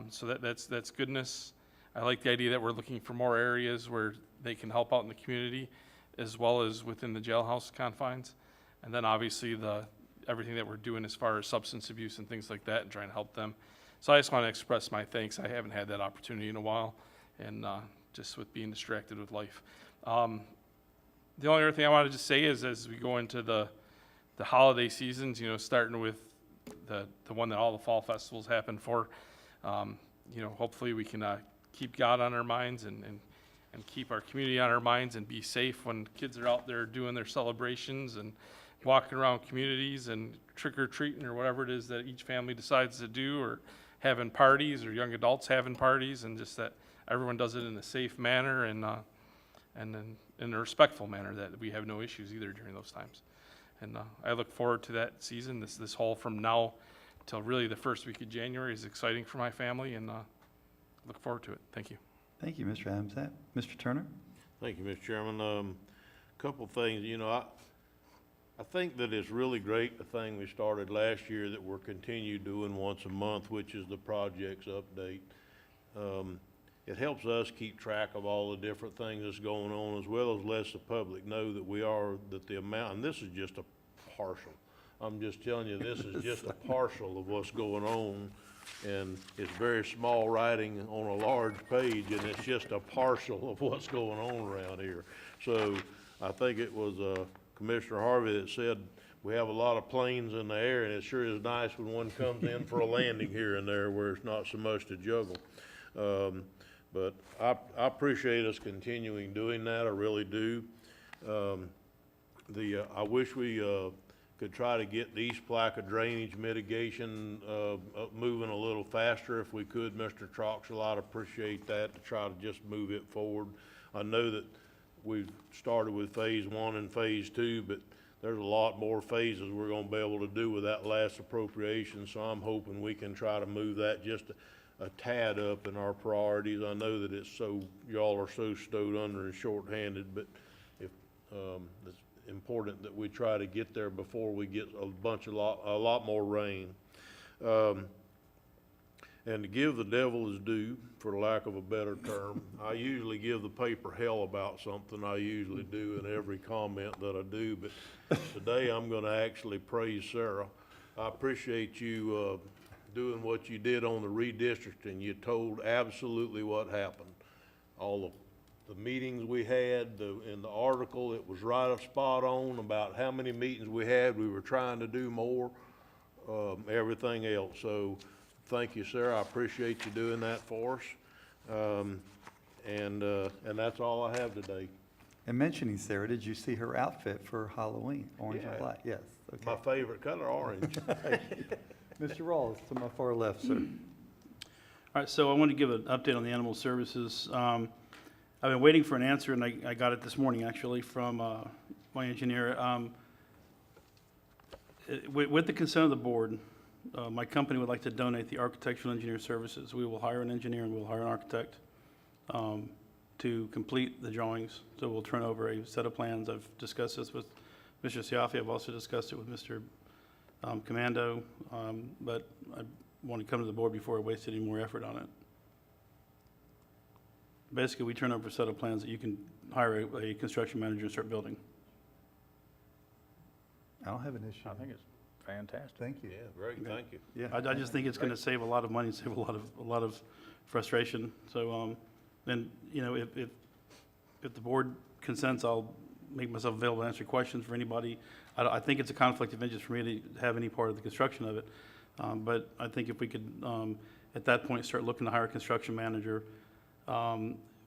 So that's goodness. I like the idea that we're looking for more areas where they can help out in the community as well as within the jailhouse confines. And then obviously everything that we're doing as far as substance abuse and things like that and trying to help them. So I just want to express my thanks. I haven't had that opportunity in a while, and just with being distracted with life. The only other thing I want to just say is as we go into the holiday seasons, starting with the one that all the fall festivals happen for, hopefully we can keep God on our minds and keep our community on our minds and be safe when kids are out there doing their celebrations and walking around communities and trick-or-treating or whatever it is that each family decides to do, or having parties, or young adults having parties, and just that everyone does it in a safe manner and in a respectful manner, that we have no issues either during those times. And I look forward to that season. This whole from now till really the first week of January is exciting for my family, and look forward to it. Thank you. Thank you, Mr. Adamsack. Mr. Turner? Thank you, Mr. Chairman. Couple things, I think that it's really great, the thing we started last year that we're continued doing once a month, which is the projects update. It helps us keep track of all the different things that's going on, as well as lets the public know that the amount, and this is just a partial. I'm just telling you, this is just a partial of what's going on, and it's very small writing on a large page, and it's just a partial of what's going on around here. So I think it was Commissioner Harvey that said we have a lot of planes in the air, and it sure is nice when one comes in for a landing here and there where it's not so much to juggle. But I appreciate us continuing doing that. I really do. I wish we could try to get the East Placa drainage mitigation moving a little faster if we could, Mr. Troxel. I'd appreciate that, to try to just move it forward. I know that we've started with phase 1 and phase 2, but there's a lot more phases we're going to be able to do with that last appropriation, so I'm hoping we can try to move that just a tad up in our priorities. I know that y'all are so stowed under and short-handed, but it's important that we try to get there before we get a lot more rain. And to give the devil his due, for lack of a better term, I usually give the paper hell about something. I usually do in every comment that I do, but today I'm going to actually praise Sarah. I appreciate you doing what you did on the redistricting. You told absolutely what happened. All the meetings we had, in the article, it was right up spot on about how many meetings we had. We were trying to do more, everything else. So thank you, Sarah. I appreciate you doing that for us. And that's all I have today. And mentioning Sarah, did you see her outfit for Halloween, orange and Yeah. black? Yes, My okay. favorite color, orange. Mr. Rawls, to my far left, sir. All right, so I want to give an update on the animal services. I've been waiting for an answer, and I got it this morning, actually, from my engineer. With the consent of the board, my company would like to donate the architectural engineer services. We will hire an engineer and we'll hire an architect to complete the drawings. So we'll turn over a set of plans. I've discussed this with Mr. Siafi. I've also discussed it with Mr. Commando, but I want to come to the board before I waste any more effort on it. Basically, we turn over a set of plans that you can hire a construction manager and start building. I don't have an issue. I think it's fantastic. Thank you. Yeah, great, thank you. Yeah. I just think it's going to save a lot of money, save a lot of frustration. So, then, you know, if the board consents, I'll make myself available to answer questions for anybody. I think it's a conflict of interest for me to have any part of the construction of it. But I think if we could, at that point, start looking to hire a construction manager,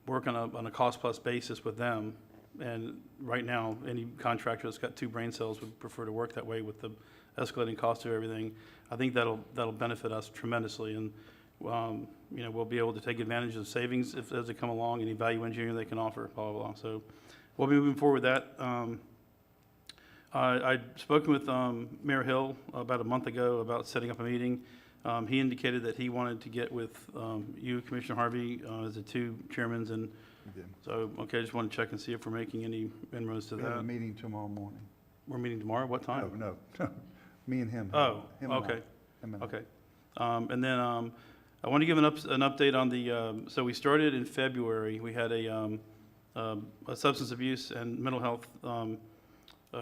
work on a cost-plus basis with them. And right now, any contractor that's got 2 brain cells would prefer to work that way with the escalating cost of everything. I think that'll benefit us tremendously, and you know, we'll be able to take advantage of the savings as they come along, any value engineering they can offer, blah, blah, blah. So we'll be moving forward with that. I'd spoken with Mayor Hill about a month ago about setting up a meeting. He indicated that he wanted to get with you, Commissioner Harvey, as the 2 chairmans, and so, okay, I just want to check and see if we're making any inroads to We have a that. meeting tomorrow morning. We're meeting tomorrow, what time? No, me and him. Oh, Him and I. okay, Him and I. okay. And then I want to give an update on the, so we started in February. We had a substance abuse and mental health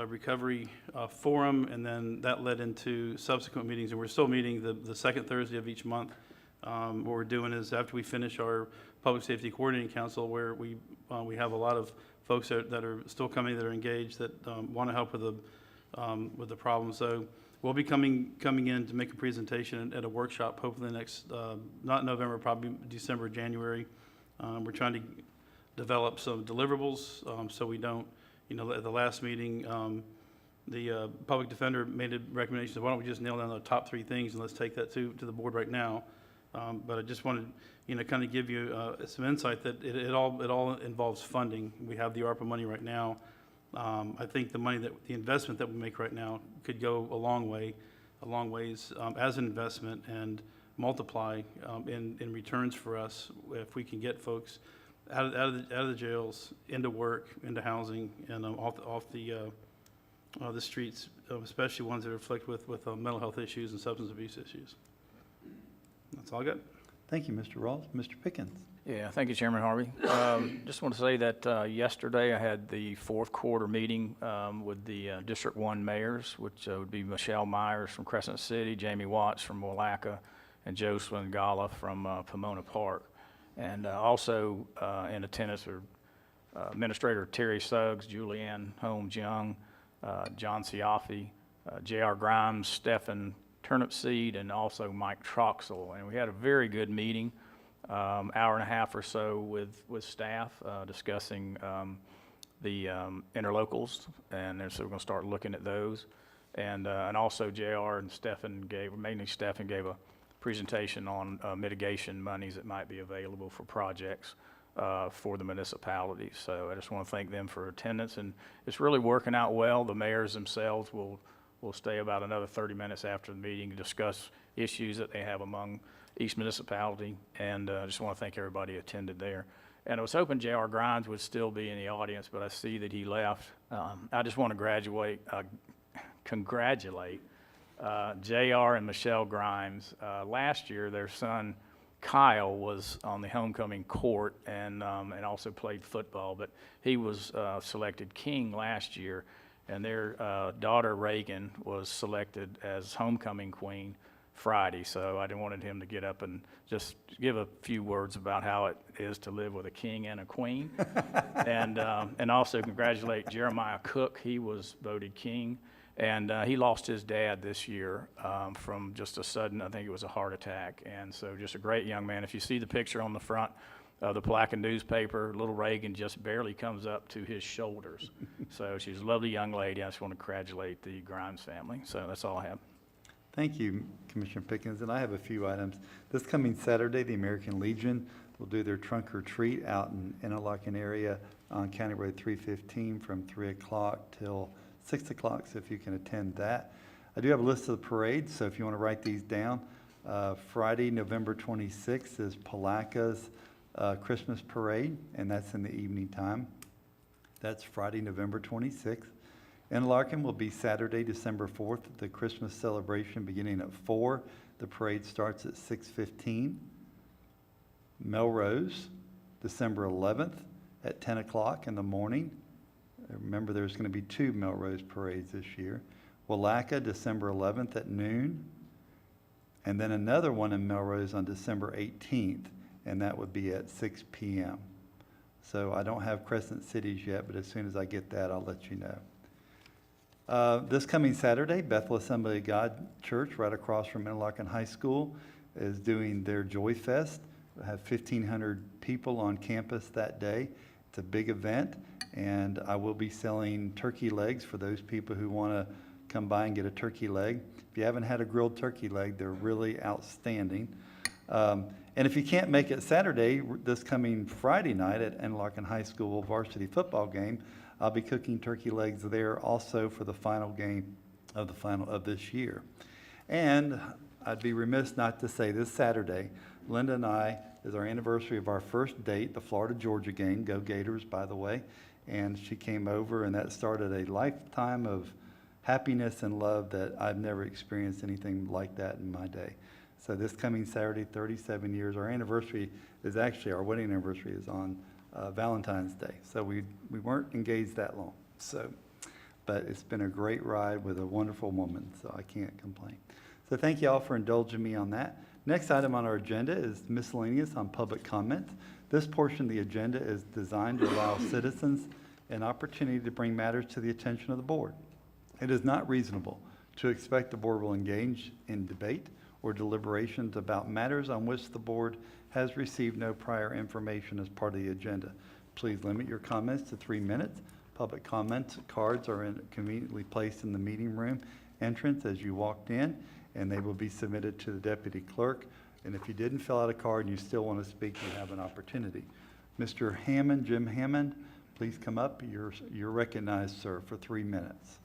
recovery forum, and then that led into subsequent meetings, and we're still meeting the second Thursday of each month. What we're doing is, after we finish our Public Safety Coordinating Council, where we have a lot of folks that are still coming, that are engaged, that want to help with the problem. So we'll be coming in to make a presentation at a workshop, hopefully next, not November, probably December, January. We're trying to develop some deliverables, so we don't, you know, at the last meeting, the public defender made a recommendation, why don't we just nail down the top 3 things, and let's take that to the board right now. But I just wanted, you know, kind of give you some insight that it all involves funding. We have the ARPA money right now. I think the investment that we make right now could go a long ways as an investment and multiply in returns for us if we can get folks out of the jails, into work, into housing, and off the streets, especially ones that are afflicted with mental health issues and substance abuse issues. That's all I got. Thank you, Mr. Rawls. Mr. Pickens. Yeah, thank you, Chairman Harvey. Just want to say that yesterday I had the 4th quarter meeting with the District 1 mayors, which would be Michelle Myers from Crescent City, Jamie Watts from Willaca, and Joe Swingala from Pomona Park. And also in attendance are Administrator Terry Suggs, Julianne Holmes-Young, John Siafi, J.R. Grimes, Stephen Turnipseed, and also Mike Troxel. And we had a very good meeting, hour and a half or so with staff discussing the interlocals, and then so we're going to start looking at those. And also J.R. and Stephen mainly Stephen gave a presentation on mitigation monies that might be available for projects for the municipalities. So I just want to thank them for attendance, and it's really working out well. The mayors themselves will stay about another 30 minutes after the meeting to discuss issues that they have among each municipality, and I just want to thank everybody who attended there. And I was hoping J.R. Grimes would still be in the audience, but I see that he left. I just want to congratulate J.R. and Michelle Grimes. Last year, their son Kyle was on the homecoming court and also played football, but he was selected king last year, and their daughter Reagan was selected as homecoming queen Friday, so I wanted him to get up and just give a few words about how it is to live with a king and a queen. And also congratulate Jeremiah Cook. He was voted king, and he lost his dad this year from just a sudden, I think it was a heart attack. And so just a great young man. If you see the picture on the front of the Palaca newspaper, little Reagan just barely comes up to his shoulders. So she's a lovely young lady. I just want to congratulate the Grimes family. So that's all I have. Thank you, Commissioner Pickens, and I have a few items. This coming Saturday, the American Legion will do their trunk or treat out in Interlochen area on County Road 315 from 3 o'clock till 6 o'clock, so if you can attend that. I do have a list of the parades, so if you want to write these down. Friday, November 26th is Palaca's Christmas Parade, and that's in the evening time. That's Friday, November 26th. Interlochen will be Saturday, December 4th, the Christmas celebration beginning at 4. The parade starts at 6:15. Melrose, December 11th at 10 o'clock in the morning. Remember, there's going to be 2 Melrose parades this year. Willaca, December 11th at noon. And then another one in Melrose on December 18th, and that would be at 6 p.m. So I don't have Crescent Cities yet, but as soon as I get that, I'll let you know. This coming Saturday, Bethel Assembly of God Church, right across from Interlochen High School, is doing their Joy Fest. We'll have 1,500 people on campus that day. It's a big event, and I will be selling turkey legs for those people who want to come by and get a turkey leg. If you haven't had a grilled turkey leg, they're really outstanding. And if you can't make it Saturday, this coming Friday night at Interlochen High School varsity football game, I'll be cooking turkey legs there also for the final game of this year. And I'd be remiss not to say this Saturday, Linda and I, is our anniversary of our first date, the Florida-Georgia game. Go Gators, by the way. And she came over, and that started a lifetime of happiness and love that I've never experienced anything like that in my day. So this coming Saturday, 37 years. Our anniversary is actually, our wedding anniversary is on Valentine's Day. So we weren't engaged that long. So, but it's been a great ride with a wonderful woman, so I can't complain. So thank you all for indulging me on that. Next item on our agenda is miscellaneous on public comment. This portion of the agenda is designed to allow citizens an opportunity to bring matters to the attention of the board. It is not reasonable to expect the board will engage in debate or deliberations about matters on which the board has received no prior information as part of the agenda. Please limit your comments to 3 minutes. Public comment cards are conveniently placed in the meeting room entrance as you walked in, and they will be submitted to the deputy clerk. And if you didn't fill out a card and you still want to speak, you have an opportunity. Mr. Hammond, Jim Hammond, please come up. You're recognized, sir, for 3 minutes.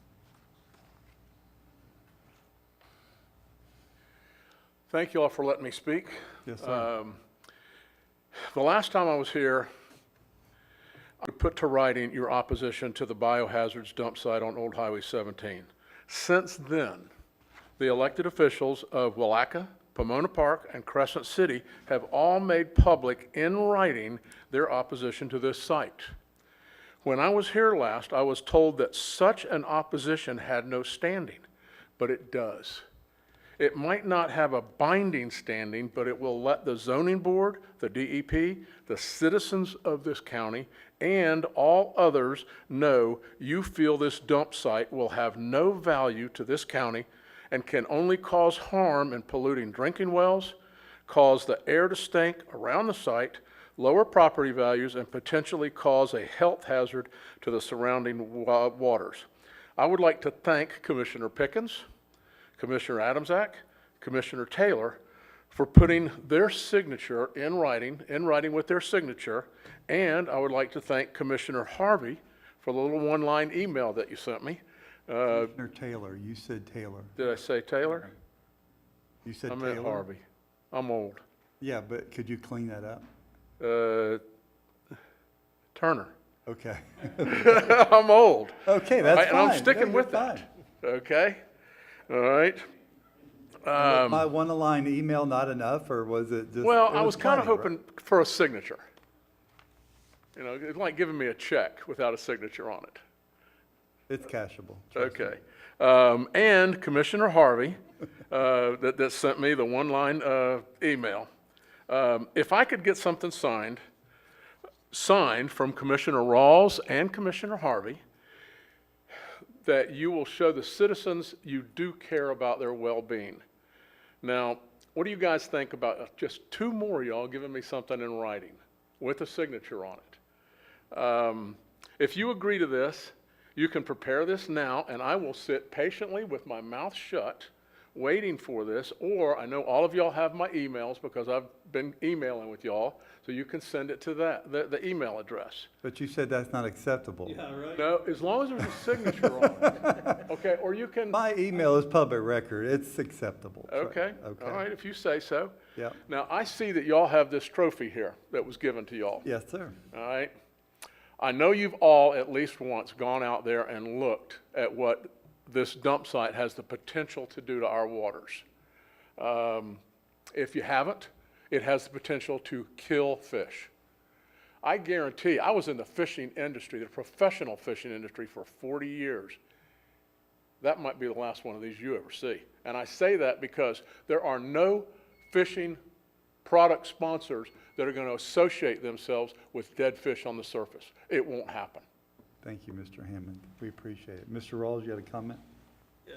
Thank you all for letting me speak. Yes, sir. The last time I was here, I put to writing your opposition to the biohazards dump site on Old Highway 17. Since then, the elected officials of Willaca, Pomona Park, and Crescent City have all made public in writing their opposition to this site. When I was here last, I was told that such an opposition had no standing, but it does. It might not have a binding standing, but it will let the zoning board, the DEP, the citizens of this county, and all others know you feel this dump site will have no value to this county and can only cause harm in polluting drinking wells, cause the air to stink around the site, lower property values, and potentially cause a health hazard to the surrounding waters. I would like to thank Commissioner Pickens, Commissioner Adamczak, Commissioner Taylor, for putting their signature in writing with their signature, and I would like to thank Commissioner Harvey for the little one-line email that you sent me. Commissioner Taylor, you said Taylor. Did I say Taylor? You said I Taylor? meant Harvey. I'm old. Yeah, but could you clean that up? Turner. Okay. I'm old. Okay, that's fine. And I'm sticking No, with you're that. Okay? All right. Was my one-line email not enough, or was it just? Well, it I was kind of plenty, hoping for a signature. You know, it's like giving me a check without a signature on it. It's cashable. Trust me. Okay. And Commissioner Harvey that sent me the one-line email. If I could get something signed from Commissioner Rawls and Commissioner Harvey, that you will show the citizens you do care about their well-being. Now, what do you guys think about just 2 more of y'all giving me something in writing with a signature on it? If you agree to this, you can prepare this now, and I will sit patiently with my mouth shut, waiting for this, or I know all of y'all have my emails because I've been emailing with y'all, so you can send it to the email address. But you said that's not acceptable. Yeah, right? No, as long as there's a signature on it. Okay, or you can, My email is public record. It's acceptable. okay, Okay. all right, if you say so. Yeah. Now, I see that y'all have this trophy here that was given to y'all. Yes, sir. All right. I know you've all at least once gone out there and looked at what this dump site has the potential to do to our waters. If you haven't, it has the potential to kill fish. I guarantee, I was in the fishing industry, the professional fishing industry for 40 years. That might be the last one of these you ever see. And I say that because there are no fishing product sponsors that are going to associate themselves with dead fish on the surface. It won't happen. Thank you, Mr. Hammond. We appreciate it. Mr. Rawls, you had a comment? Yeah,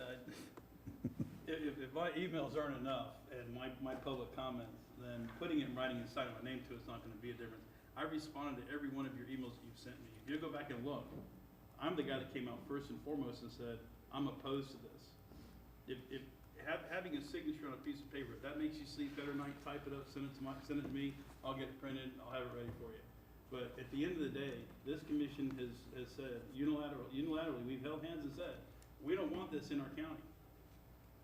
if my emails aren't enough and my public comments, then putting it in writing and signing my name to it is not gonna be a difference. I responded to every one of your emails that you've sent me. If you go back and look, I'm the guy that came out first and foremost and said, I'm opposed to this. If having a signature on a piece of paper, if that makes you sleep better at night, type it up, send it to me, I'll get it printed, I'll have it ready for you. But at the end of the day, this commission has said unilaterally, we've held hands and said, we don't want this in our county.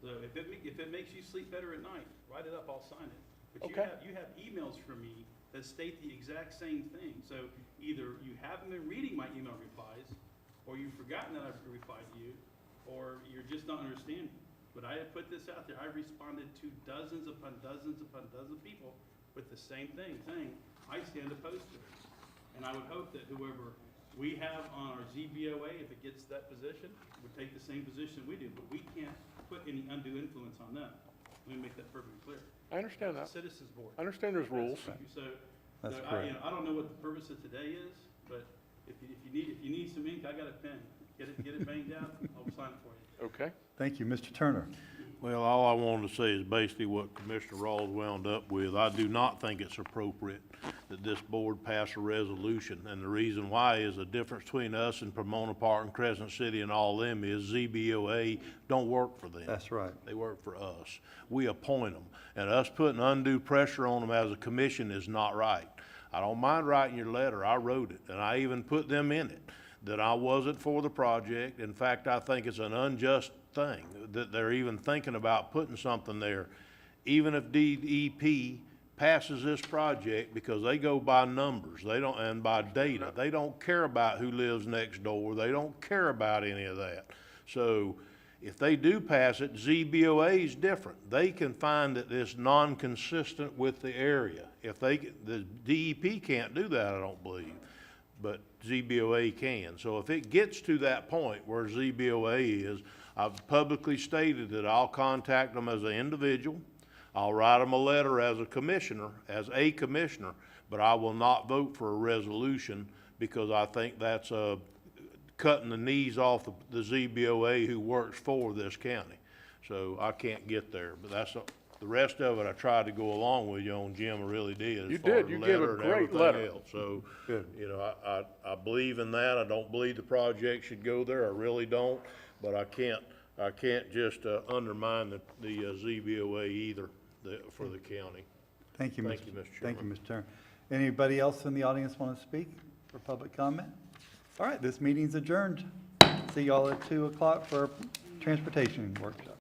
So if it makes you sleep better at night, write it up, I'll sign it. But Okay. you have emails from me that state the exact same thing. So either you haven't been reading my email replies, or you've forgotten that I've replied to you, or you're just not understanding. But I have put this out there. I responded to dozens upon dozens upon dozens of people with the same thing, saying, I stand opposed to it. And I would hope that whoever we have on our ZBOA, if it gets that position, would take the same position we do. But we can't put any undue influence on them. Let me make that perfectly clear. I understand that. Citizens Board. I understand there's rules. So, That's I don't know what the purpose of today is, but if you need some ink, I got a pen. Get it banged out, I'll sign it for you. Okay. Thank you, Mr. Turner. Well, all I wanted to say is basically what Commissioner Rawls wound up with. I do not think it's appropriate that this board pass a resolution. And the reason why is the difference between us and Pomona Park and Crescent City and all them is ZBOA don't work for them. That's right. They work for us. We appoint them. And us putting undue pressure on them as a commission is not right. I don't mind writing your letter. I wrote it, and I even put them in it, that I wasn't for the project. In fact, I think it's an unjust thing that they're even thinking about putting something there, even if DEP passes this project, because they go by numbers, they don't, and by data. They don't care about who lives next door. They don't care about any of that. So if they do pass it, ZBOA is different. They can find that it's non-consistent with the area. If the DEP can't do that, I don't believe, but ZBOA can. So if it gets to that point where ZBOA is, I've publicly stated that I'll contact them as an individual. I'll write them a letter as a commissioner, but I will not vote for a resolution because I think that's cutting the knees off the ZBOA who works for this county. So I can't get there, but that's the rest of it I tried to go along with you on, Jim, I really did. You did. You gave a great letter. So, you know, I believe in that. I don't believe the project should go there. I really don't. But I can't just undermine the ZBOA either for the county. Thank you, Mr. Thank you, Mr. Chairman. Thank you, Mr. Turner. Anybody else in the audience want to speak for public comment? All right, this meeting's adjourned. See y'all at 2 o'clock for our transportation workshop.